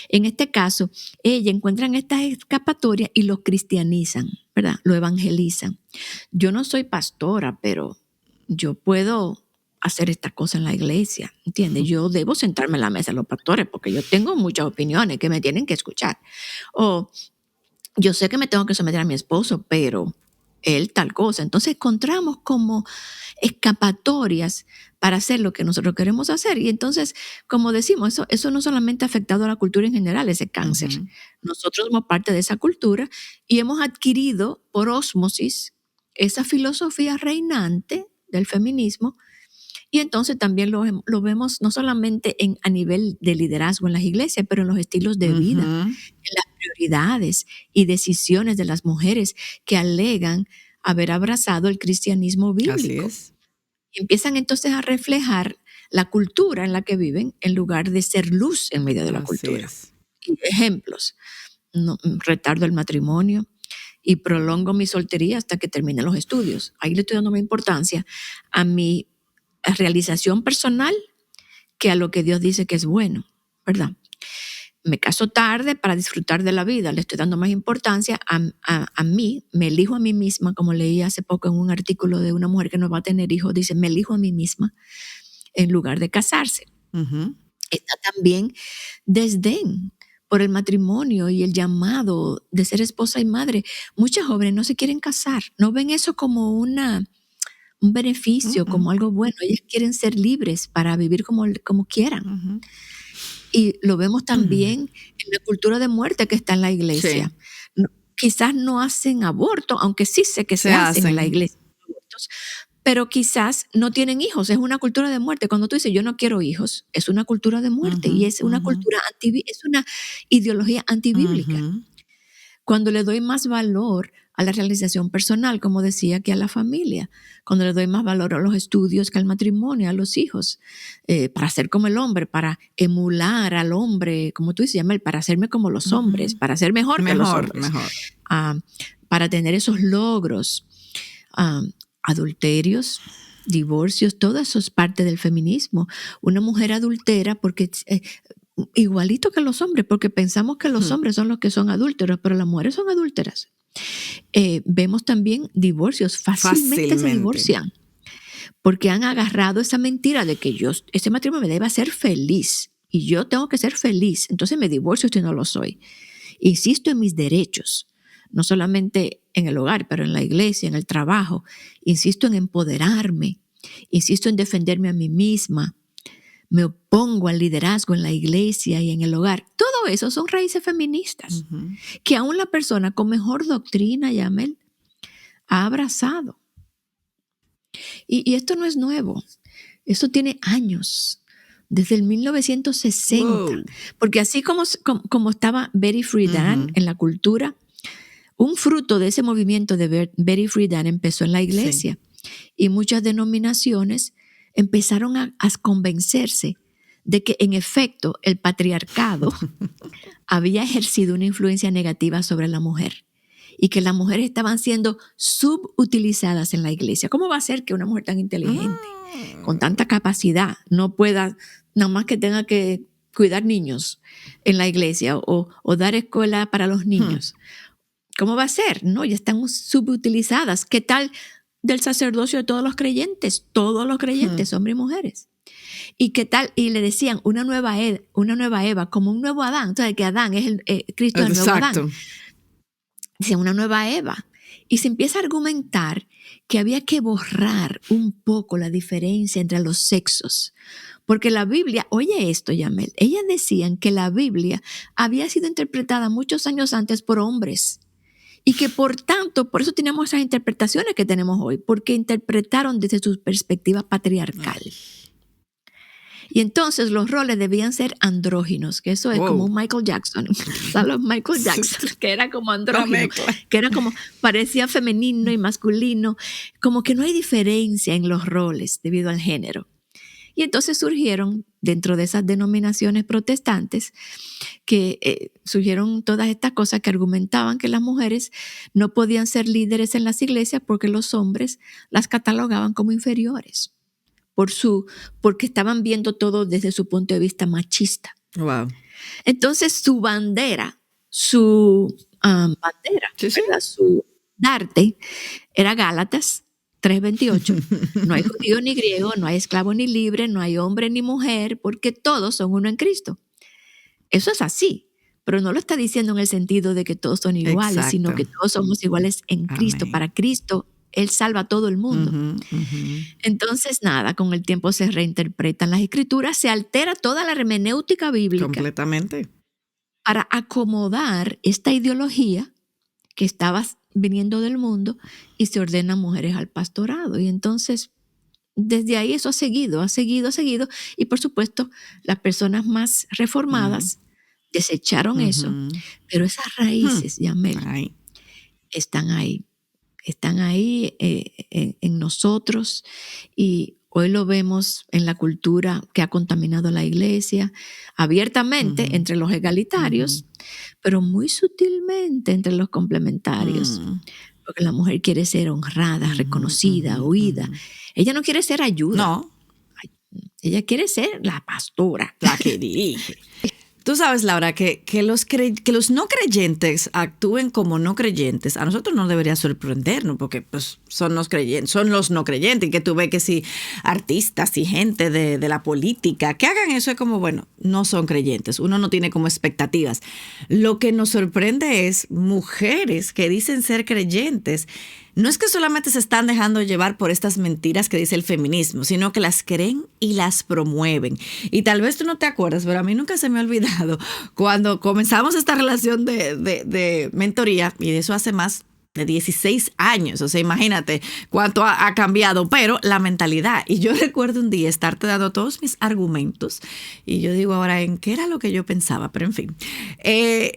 en este caso, ella encuentran estas escapatorias y lo cristianizan, ¿verdad? Lo evangelizan. Yo no soy pastora, pero yo puedo hacer esta cosa en la iglesia, ¿entiendes? Yo debo sentarme en la mesa de los pastores porque yo tengo muchas opiniones que me tienen que escuchar. O yo sé que me tengo que someter a mi esposo, pero él tal cosa. Entonces encontramos como escapatorias para hacer lo que nosotros queremos hacer. Y entonces, como decimos, eso no solamente ha afectado a la cultura en general, ese cáncer. Nosotros somos parte de esa cultura y hemos adquirido por ósmosis esa filosofía reinante del feminismo. Y entonces también lo vemos no solamente a nivel de liderazgo en las iglesias, pero en los estilos de vida, en las prioridades y decisiones de las mujeres que alegan haber abrazado el cristianismo bíblico. Así es. Y empiezan entonces a reflejar la cultura en la que viven en lugar de ser luz en medio de la cultura. Y ejemplos: retardo el matrimonio y prolongo mi soltería hasta que termine los estudios. Ahí le estoy dando más importancia a mi realización personal que a lo que Dios dice que es bueno, ¿verdad? Me caso tarde para disfrutar de la vida, le estoy dando más importancia a mí, me elijo a mí misma, como leí hace poco en un artículo de una mujer que no va a tener hijos, dice, me elijo a mí misma en lugar de casarse. Está también desdén por el matrimonio y el llamado de ser esposa y madre. Muchas jóvenes no se quieren casar, no ven eso como un beneficio, como algo bueno. Ellas quieren ser libres para vivir como quieran. Y lo vemos también en la cultura de muerte que está en la iglesia. Sí. Quizás no hacen aborto, aunque sí sé que se hacen en la iglesia abortos, pero quizás no tienen hijos. Es una cultura de muerte. Cuando tú dices yo no quiero hijos, es una cultura de muerte y es una cultura es una ideología antibíblica. Cuando le doy más valor a la realización personal, como decía, que a la familia, cuando le doy más valor a los estudios que al matrimonio, a los hijos, para ser como el hombre, para emular al hombre, como tú dices, Yamel, para hacerme como los hombres, para ser mejor que los hombres, para tener esos logros, adulterios, divorcios, todo eso es parte del feminismo. Una mujer adultera porque igualito que los hombres, porque pensamos que los hombres son los que son adúlteros, pero las mujeres son adúlteras. Vemos también divorcios, fácilmente se divorcian, porque han agarrado esa mentira de que ese matrimonio me debe hacer feliz, y yo tengo que ser feliz, entonces me divorcio si no lo soy. Insisto en mis derechos, no solamente en el hogar, pero en la iglesia, en el trabajo. Insisto en empoderarme, insisto en defenderme a mí misma. Me opongo al liderazgo en la iglesia y en el hogar. Todo eso son raíces feministas que aún la persona con mejor doctrina, Yamel, ha abrazado. Y esto no es nuevo. Esto tiene años, desde el 1960. Wow. Porque así como estaba Betty Friedan en la cultura, un fruto de ese movimiento de Betty Friedan empezó en la iglesia. Sí. Y muchas denominaciones empezaron a convencerse de que en efecto el patriarcado había ejercido una influencia negativa sobre la mujer y que las mujeres estaban siendo subutilizadas en la iglesia. ¿Cómo va a ser que una mujer tan inteligente, con tanta capacidad, no pueda, nada más que tenga que cuidar niños en la iglesia o dar escuela para los niños? ¿Cómo va a ser? No, ya están subutilizadas. ¿Qué tal del sacerdocio de todos los creyentes, hombres y mujeres? ¿Y qué tal? Y le decían una nueva Eva, como un nuevo Adán. Entonces, que Adán es Cristo, el nuevo Adán. Dicen una nueva Eva. Y se empieza a argumentar que había que borrar un poco la diferencia entre los sexos. Porque la Biblia, oye esto, Yamel, ellas decían que la Biblia había sido interpretada muchos años antes por hombres. Y que por tanto, por eso tenemos esas interpretaciones que tenemos hoy, porque interpretaron desde su perspectiva patriarcal. Y entonces los roles debían ser andróginos, que eso es como un Michael Jackson. ¿Sabes? Michael Jackson, que era como andrógino, que era como, parecía femenino y masculino, como que no hay diferencia en los roles debido al género. Y entonces surgieron, dentro de esas denominaciones protestantes, que surgieron todas estas cosas que argumentaban que las mujeres no podían ser líderes en las iglesias porque los hombres las catalogaban como inferiores, porque estaban viendo todo desde su punto de vista machista. Wow. Entonces su bandera, su ¿verdad? Su darte era Gálatas 3:28. No hay judío ni griego, no hay esclavo ni libre, no hay hombre ni mujer, porque todos son uno en Cristo. Eso es así, pero no lo está diciendo en el sentido de que todos son iguales, Exacto. sino que todos somos iguales en Cristo. Amén. Para Cristo, Él salva a todo el mundo. Entonces, nada, con el tiempo se reinterpretan las escrituras, se altera toda la hermenéutica bíblica Completamente. para acomodar esta ideología que estaba viniendo del mundo y se ordenan mujeres al pastorado. Y entonces, desde ahí eso ha seguido. Y por supuesto, las personas más reformadas desecharon eso, pero esas raíces, Yamel, Ay. están ahí en nosotros, y hoy lo vemos en la cultura que ha contaminado la iglesia, abiertamente entre los egalitarios, pero muy sutilmente entre los complementarios, porque la mujer quiere ser honrada, reconocida, oída. Ella no quiere ser ayuda. No, Ella quiere ser la pastora. la que dirige. Tú sabes, Laura, que los no creyentes actúen como no creyentes, a nosotros no debería sorprendernos, porque pues, son los no creyentes, y que tú ves que si artistas y gente de la política que hagan eso es como, bueno, no son creyentes, uno no tiene como expectativas. Lo que nos sorprende es mujeres que dicen ser creyentes. No es que solamente se están dejando llevar por estas mentiras que dice el feminismo, sino que las creen y las promueven. Y tal vez tú no te acuerdas, pero a mí nunca se me ha olvidado cuando comenzamos esta relación de mentoría, y de eso hace más de 16 años. O sea, imagínate cuánto ha cambiado, pero la mentalidad. Y yo recuerdo un día estarte dando todos mis argumentos, y yo digo ahora, ¿en qué era lo que yo pensaba? Pero en fin,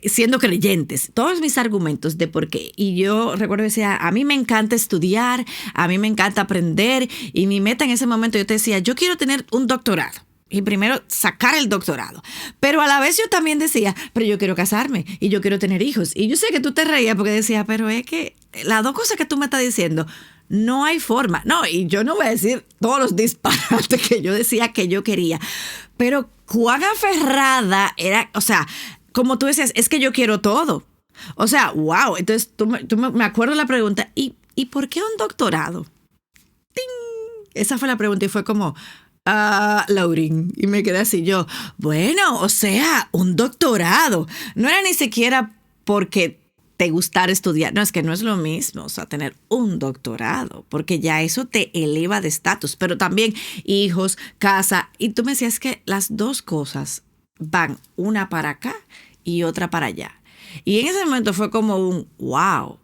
siendo creyentes, todos mis argumentos de por qué. Y yo recuerdo que decía, a mí me encanta estudiar, a mí me encanta aprender, y mi meta en ese momento yo te decía, yo quiero tener un doctorado. Y primero sacar el doctorado. Pero a la vez yo también decía, pero yo quiero casarme y yo quiero tener hijos. Y yo sé que tú te reías porque decías, pero es que las dos cosas que tú me estás diciendo, no hay forma. No, y yo no voy a decir todos los disparates que yo decía que yo quería. Pero cuán aferrada era, o sea, como tú decías, es que yo quiero todo. O sea, wow. Entonces me acuerdo la pregunta, ¿y por qué un doctorado? ¡Ting! Esa fue la pregunta y fue como... Laurín, y me quedé así yo, bueno, o sea, un doctorado, no era ni siquiera porque te gustara estudiar, no, es que no es lo mismo, o sea, tener un doctorado, porque ya eso te eleva de estatus, pero también hijos, casa, y tú me decías que las dos cosas van una para acá y otra para allá, y en ese momento fue como un wow, o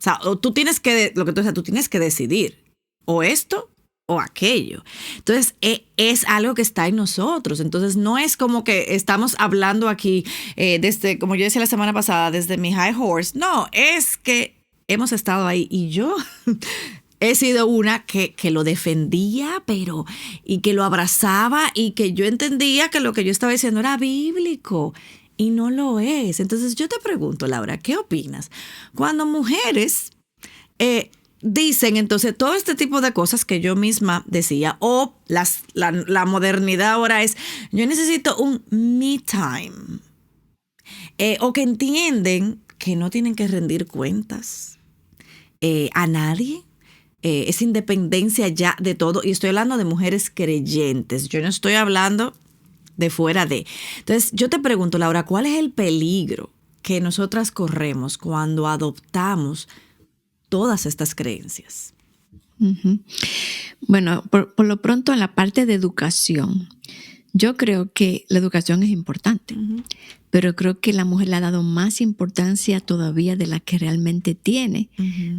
sea, tú tienes que, lo que tú decías, tú tienes que decidir, o esto o aquello. Entonces, es algo que está en nosotros. Entonces, no es como que estamos hablando aquí desde, como yo decía la semana pasada, desde mi high horse. No, es que hemos estado ahí. Y yo he sido una que lo defendía, pero, y que lo abrazaba, y que yo entendía que lo que yo estaba diciendo era bíblico. Y no lo es. Entonces, yo te pregunto, Laura, ¿qué opinas? Cuando mujeres... dicen entonces todo este tipo de cosas que yo misma decía, o la modernidad ahora es, yo necesito un me time, o que entienden que no tienen que rendir cuentas a nadie, esa independencia ya de todo, y estoy hablando de mujeres creyentes, yo no estoy hablando de fuera de. Entonces yo te pregunto, Laura, ¿cuál es el peligro que nosotras corremos cuando adoptamos todas estas creencias? Bueno, por lo pronto en la parte de educación, yo creo que la educación es importante, pero creo que la mujer le ha dado más importancia todavía de la que realmente tiene,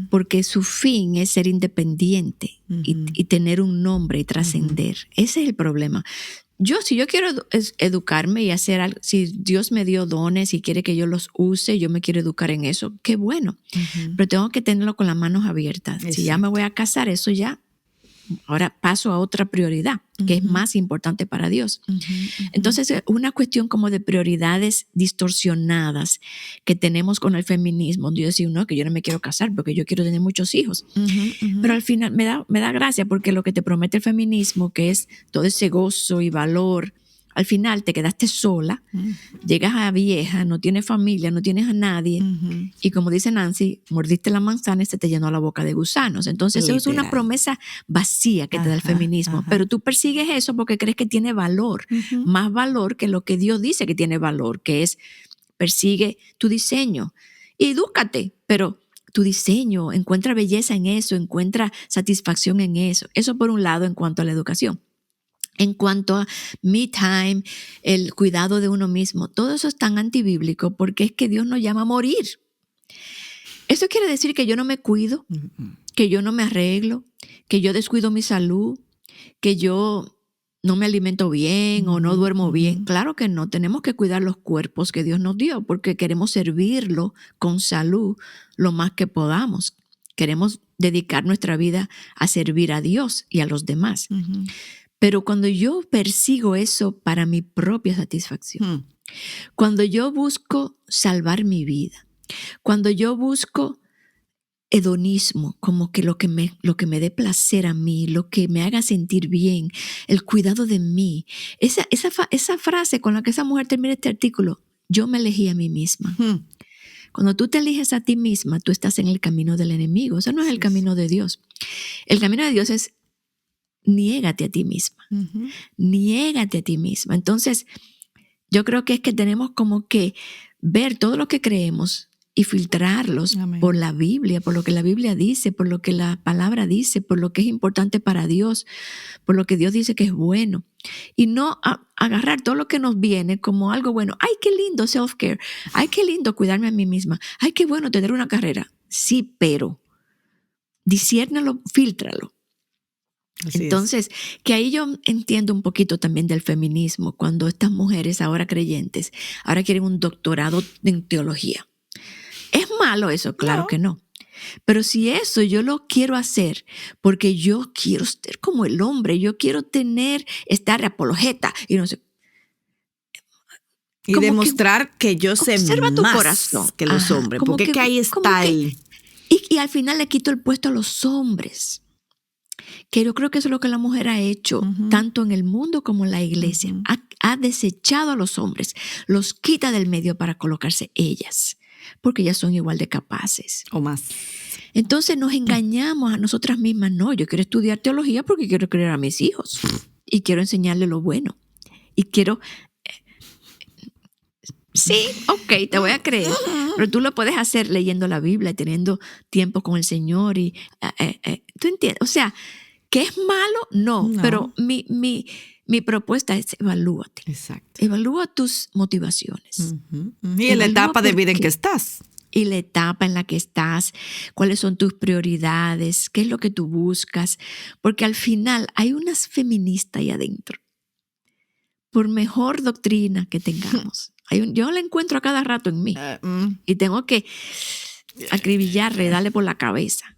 porque su fin es ser independiente y tener un nombre y trascender. Ese es el problema. Si yo quiero educarme y hacer algo, si Dios me dio dones y quiere que yo los use, yo me quiero educar en eso, qué bueno. Pero tengo que tenerlo con las manos abiertas. Exacto. Si ya me voy a casar, eso ya Ahora paso a otra prioridad, que es más importante para Dios. Entonces, una cuestión como de prioridades distorsionadas que tenemos con el feminismo. Yo decía, no, que yo no me quiero casar porque yo quiero tener muchos hijos. Pero al final me da gracia porque lo que te promete el feminismo, que es todo ese gozo y valor, al final te quedaste sola, llegas a vieja, no tienes familia, no tienes a nadie, y como dice Nancy, mordiste la manzana y se te llenó la boca de gusanos. Entonces eso es una promesa vacía que te da el feminismo, pero tú persigues eso porque crees que tiene valor, más valor que lo que Dios dice que tiene valor, que es persigue tu diseño y edúcate, pero tu diseño, encuentra belleza en eso, encuentra satisfacción en eso. Eso por un lado en cuanto a la educación. En cuanto a me time, el cuidado de uno mismo, todo eso es tan antibíblico porque es que Dios nos llama a morir. Eso quiere decir que yo no me cuido, que yo no me arreglo, que yo descuido mi salud, que yo no me alimento bien o no duermo bien. Claro que no, tenemos que cuidar los cuerpos que Dios nos dio porque queremos servirlo con salud lo más que podamos. Queremos dedicar nuestra vida a servir a Dios y a los demás. Pero cuando yo persigo eso para mi propia satisfacción, cuando yo busco salvar mi vida, cuando yo busco hedonismo, como que lo que me dé placer a mí, lo que me haga sentir bien, el cuidado de mí, esa frase con la que esa mujer termina este artículo, yo me elegí a mí misma. Cuando tú te eliges a ti misma, tú estás en el camino del enemigo. Eso no es el camino de Dios. El camino de Dios es niégate a ti misma. Niégate a ti misma. Entonces, yo creo que es que tenemos como que ver todo lo que creemos y filtrarlos por la Biblia, por lo que la Biblia dice, por lo que la palabra dice, por lo que es importante para Dios, por lo que Dios dice que es bueno. Y no agarrar todo lo que nos viene como algo bueno. ¡Ay, qué lindo self-care! ¡Ay, qué lindo cuidarme a mí misma! ¡Ay, qué bueno tener una carrera! Sí, pero disciérnalo, fíltralo. Entonces, que ahí yo entiendo un poquito también del feminismo, cuando estas mujeres ahora creyentes, ahora quieren un doctorado en teología. ¿Es malo eso? Claro que no. Pero si eso yo lo quiero hacer porque yo quiero ser como el hombre, yo quiero estar apologeta y no sé. Y demostrar que yo sé más que los hombres, porque que ahí está él. Y al final le quito el puesto a los hombres. Que yo creo que eso es lo que la mujer ha hecho, tanto en el mundo como en la iglesia. Ha desechado a los hombres, los quita del medio para colocarse ellas, porque ellas son igual de capaces. O más. Entonces nos engañamos a nosotras mismas. No, yo quiero estudiar teología porque quiero criar a mis hijos y quiero enseñarles lo bueno. Y quiero... Sí, ok, te voy a creer, pero tú lo puedes hacer leyendo la Biblia y teniendo tiempo con el Señor. Y ¿tú entiendes? O sea, ¿que es malo? No. Pero mi propuesta es evalúate. Exacto. Evalúa tus motivaciones. Y en la etapa de vida en que estás. Y la etapa en la que estás, cuáles son tus prioridades, qué es lo que tú buscas. Porque al final hay unas feministas ahí adentro. Por mejor doctrina que tengamos. Yo la encuentro a cada rato en mí. Y tengo que acribillarle, darle por la cabeza.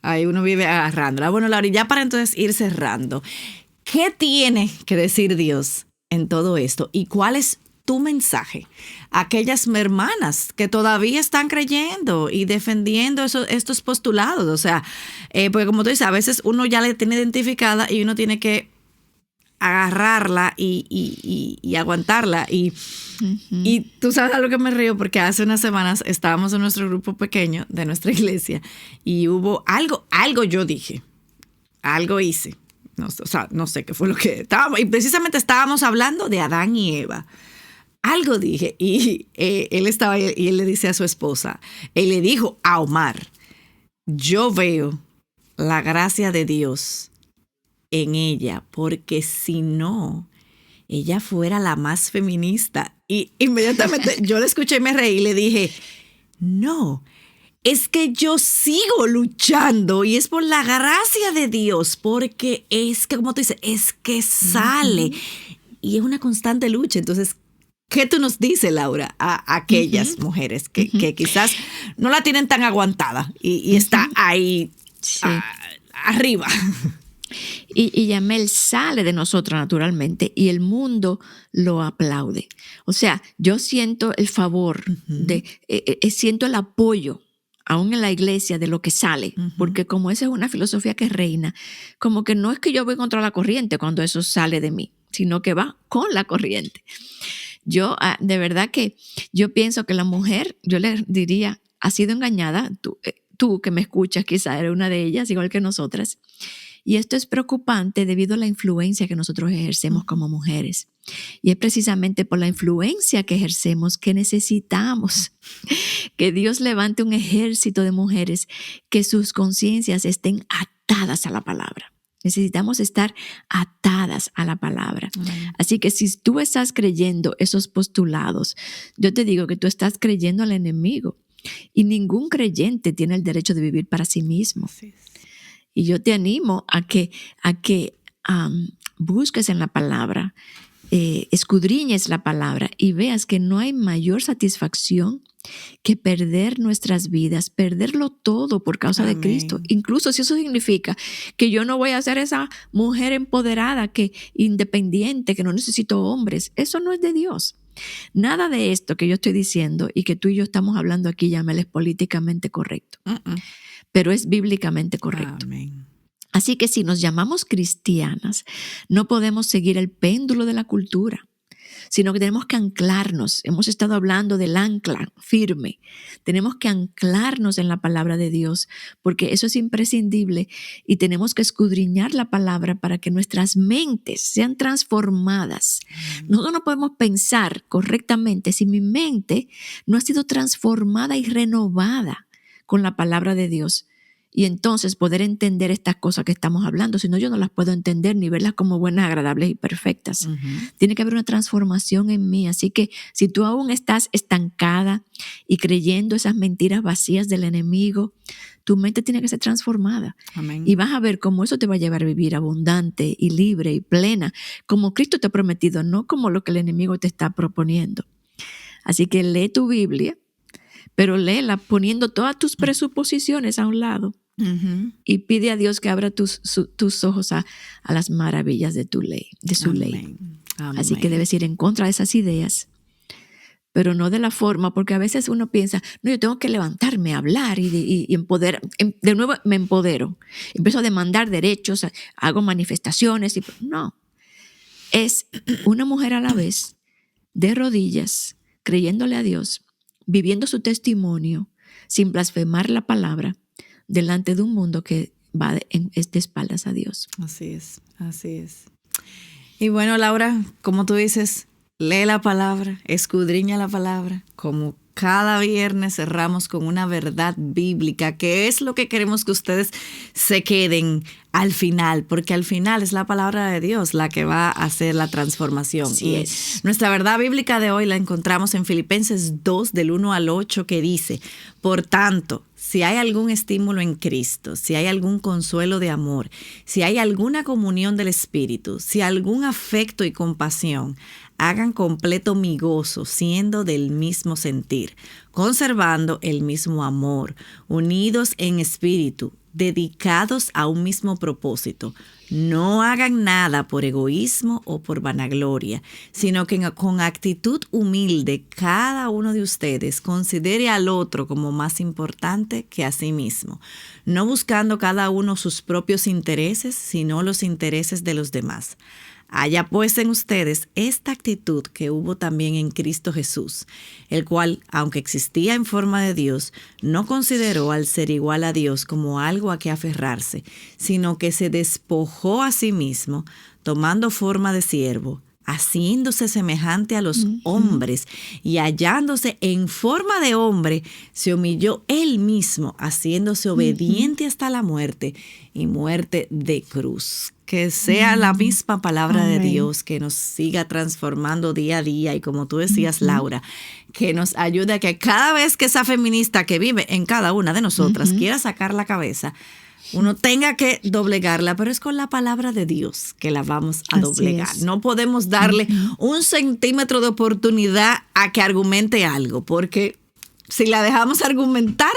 Ahí uno vive agarrándola. Bueno, Laura, ya para entonces ir cerrando, ¿qué tiene que decir Dios en todo esto? ¿Y cuál es tu mensaje a aquellas hermanas que todavía están creyendo y defendiendo estos postulados? O sea, porque como tú dices, a veces uno ya la tiene identificada y uno tiene que agarrarla y aguantarla. Y tú sabes a lo que me río, porque hace unas semanas estábamos en nuestro grupo pequeño de nuestra iglesia y hubo algo yo dije, algo hice. No sé qué fue lo que estábamos. Y precisamente estábamos hablando de Adán y Eva. Algo dije y él estaba y él le dice a su esposa, él le dijo a Omar, yo veo la gracia de Dios en ella, porque si no, ella fuera la más feminista. Y inmediatamente yo la escuché y me reí y le dije, no, es que yo sigo luchando y es por la gracia de Dios, porque es que, como tú dices, es que sale y es una constante lucha. Entonces, ¿qué tú nos dices, Laura, a aquellas mujeres que quizás no la tienen tan aguantada y está ahí? Sí. arriba. Y Yamel sale de nosotros naturalmente y el mundo lo aplaude. O sea, yo siento el favor, siento el apoyo, aún en la iglesia, de lo que sale, porque como esa es una filosofía que reina, como que no es que yo voy contra la corriente cuando eso sale de mí, sino que va con la corriente. Yo, de verdad que yo pienso que la mujer, yo le diría, ha sido engañada. Tú que me escuchas quizá eres una de ellas, igual que nosotras. Y esto es preocupante debido a la influencia que nosotros ejercemos como mujeres. Y es precisamente por la influencia que ejercemos que necesitamos que Dios levante un ejército de mujeres que sus conciencias estén atadas a la palabra. Necesitamos estar atadas a la palabra. Así que si tú estás creyendo esos postulados, yo te digo que tú estás creyendo al enemigo. Y ningún creyente tiene el derecho de vivir para sí mismo. Sí. Y yo te animo a que busques en la palabra, escudriñes la palabra y veas que no hay mayor satisfacción que perder nuestras vidas, perderlo todo por causa de Cristo. Incluso si eso significa que yo no voy a ser esa mujer empoderada, independiente, que no necesito hombres. Eso no es de Dios. Nada de esto que yo estoy diciendo y que tú y yo estamos hablando aquí, Yamel, es políticamente correcto. Pero es bíblicamente correcto. Amén. Así que si nos llamamos cristianas, no podemos seguir el péndulo de la cultura, sino que tenemos que anclarnos. Hemos estado hablando del ancla firme. Tenemos que anclarnos en la palabra de Dios, porque eso es imprescindible y tenemos que escudriñar la palabra para que nuestras mentes sean transformadas. Nosotros no podemos pensar correctamente si mi mente no ha sido transformada y renovada con la palabra de Dios. Y entonces poder entender estas cosas que estamos hablando, si no yo no las puedo entender ni verlas como buenas, agradables y perfectas. Tiene que haber una transformación en mí. Así que si tú aún estás estancada y creyendo esas mentiras vacías del enemigo, tu mente tiene que ser transformada. Amén. Y vas a ver cómo eso te va a llevar a vivir abundante y libre y plena, como Cristo te ha prometido, no como lo que el enemigo te está proponiendo. Así que lee tu Biblia, pero léela poniendo todas tus presuposiciones a un lado y pide a Dios que abra tus ojos a las maravillas de tu ley, de su ley. Amén. Así que debes ir en contra de esas ideas, pero no de la forma, porque a veces uno piensa, no, yo tengo que levantarme a hablar y empoderar. De nuevo me empodero, empiezo a demandar derechos, hago manifestaciones. No, es una mujer a la vez, de rodillas, creyéndole a Dios, viviendo su testimonio sin blasfemar la palabra delante de un mundo que va de espaldas a Dios. Así es, así es. Y bueno, Laura, como tú dices, lee la palabra, escudriña la palabra, como cada viernes cerramos con una verdad bíblica, que es lo que queremos que ustedes se queden al final, porque al final es la palabra de Dios la que va a hacer la transformación. Sí es. Nuestra verdad bíblica de hoy la encontramos en Filipenses 2, del 1 al 8, que dice: por tanto, si hay algún estímulo en Cristo, si hay algún consuelo de amor, si hay alguna comunión del Espíritu, si algún afecto y compasión, hagan completo mi gozo, siendo del mismo sentir, conservando el mismo amor, unidos en espíritu, dedicados a un mismo propósito. No hagan nada por egoísmo o por vanagloria, sino que con actitud humilde cada uno de ustedes considere al otro como más importante que a sí mismo, no buscando cada uno sus propios intereses, sino los intereses de los demás. Haya pues en ustedes esta actitud que hubo también en Cristo Jesús, el cual, aunque existía en forma de Dios, no consideró al ser igual a Dios como algo a que aferrarse, sino que se despojó a sí mismo, tomando forma de siervo, haciéndose semejante a los hombres y hallándose en forma de hombre, se humilló él mismo, haciéndose obediente hasta la muerte y muerte de cruz. Que sea la misma palabra de Dios que nos siga transformando día a día y, como tú decías, Laura, que nos ayude a que cada vez que esa feminista que vive en cada una de nosotras quiera sacar la cabeza, uno tenga que doblegarla, pero es con la palabra de Dios que la vamos a doblegar. No podemos darle un centímetro de oportunidad a que argumente algo, porque si la dejamos argumentar,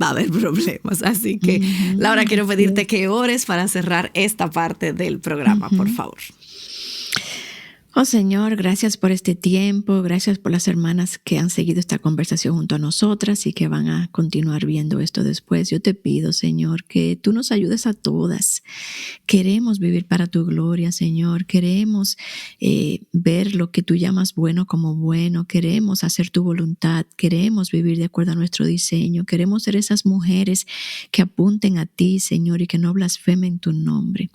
va a haber problemas. Así que, Laura, quiero pedirte que ores para cerrar esta parte del programa, por favor. Oh Señor, gracias por este tiempo, gracias por las hermanas que han seguido esta conversación junto a nosotras y que van a continuar viendo esto después. Yo te pido, Señor, que tú nos ayudes a todas. Queremos vivir para tu gloria, Señor. Queremos ver lo que tú llamas bueno como bueno. Queremos hacer tu voluntad. Queremos vivir de acuerdo a nuestro diseño. Queremos ser esas mujeres que apunten a ti, Señor, y que no blasfemen tu nombre.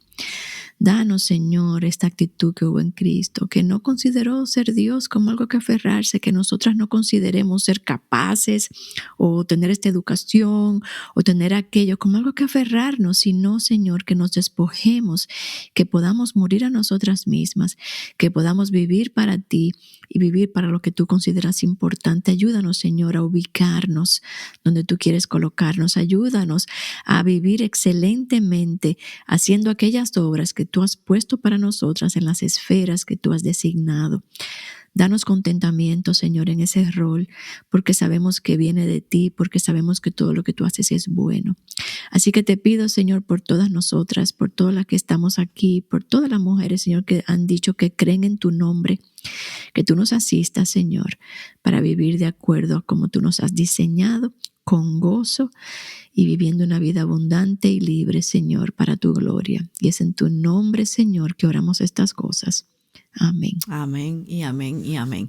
Danos, Señor, esta actitud que hubo en Cristo, que no consideró ser Dios como algo que aferrarse, que nosotras no consideremos ser capaces o tener esta educación o tener aquello como algo que aferrarnos, sino, Señor, que nos despojemos, que podamos morir a nosotras mismas, que podamos vivir para ti y vivir para lo que tú consideras importante. Ayúdanos, Señor, a ubicarnos donde tú quieres colocarnos. Ayúdanos a vivir excelentemente haciendo aquellas obras que tú has puesto para nosotras en las esferas que tú has designado. Danos contentamiento, Señor, en ese rol, porque sabemos que viene de ti, porque sabemos que todo lo que tú haces es bueno. Así que te pido, Señor, por todas nosotras, por todas las que estamos aquí, por todas las mujeres, Señor, que han dicho que creen en tu nombre, que tú nos asistas, Señor, para vivir de acuerdo a como tú nos has diseñado, con gozo y viviendo una vida abundante y libre, Señor, para tu gloria. Y es en tu nombre, Señor, que oramos estas cosas. Amén. Amén y amén y amén.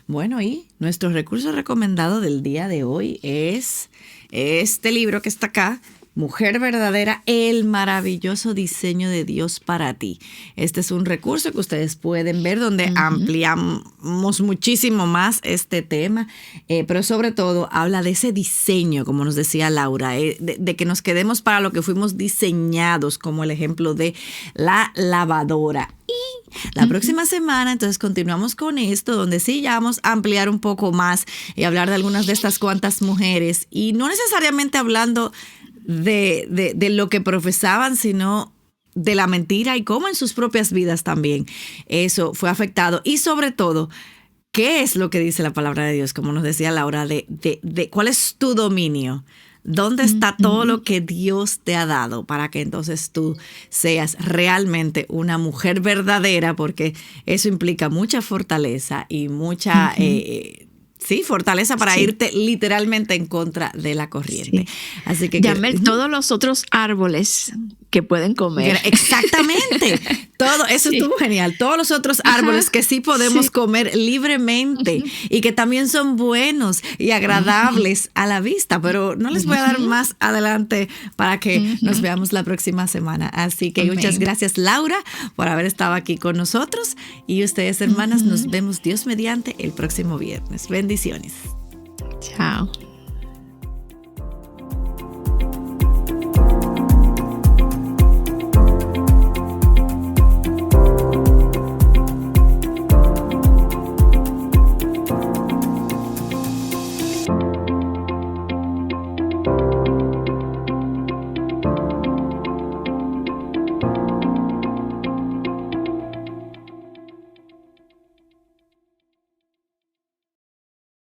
Bueno, y nuestro recurso recomendado del día de hoy es este libro que está acá, Mujer Verdadera, el maravilloso diseño de Dios para ti. Este es un recurso que ustedes pueden ver donde ampliamos muchísimo más este tema, pero sobre todo habla de ese diseño, como nos decía Laura, de que nos quedemos para lo que fuimos diseñados, como el ejemplo de la lavadora. Y la próxima semana, entonces, continuamos con esto, donde sí ya vamos a ampliar un poco más y hablar de algunas de estas cuantas mujeres, y no necesariamente hablando de lo que profesaban, sino de la mentira y cómo en sus propias vidas también eso fue afectado. Y sobre todo, ¿qué es lo que dice la palabra de Dios? Como nos decía Laura, de cuál es tu dominio. ¿Dónde está todo lo que Dios te ha dado para que entonces tú seas realmente una mujer verdadera? Porque eso implica mucha fortaleza y mucha... fortaleza para irte literalmente en contra de la corriente. Sí. Así que Yamel, todos los otros árboles que pueden comer. Exactamente. Todo eso estuvo genial. Todos los otros árboles que sí podemos comer libremente y que también son buenos y agradables a la vista, pero no les voy a dar más adelante para que nos veamos la próxima semana. Así que muchas gracias, Laura, por haber estado aquí con nosotros, y ustedes, hermanas, nos vemos Dios mediante el próximo viernes. Bendiciones. Chao.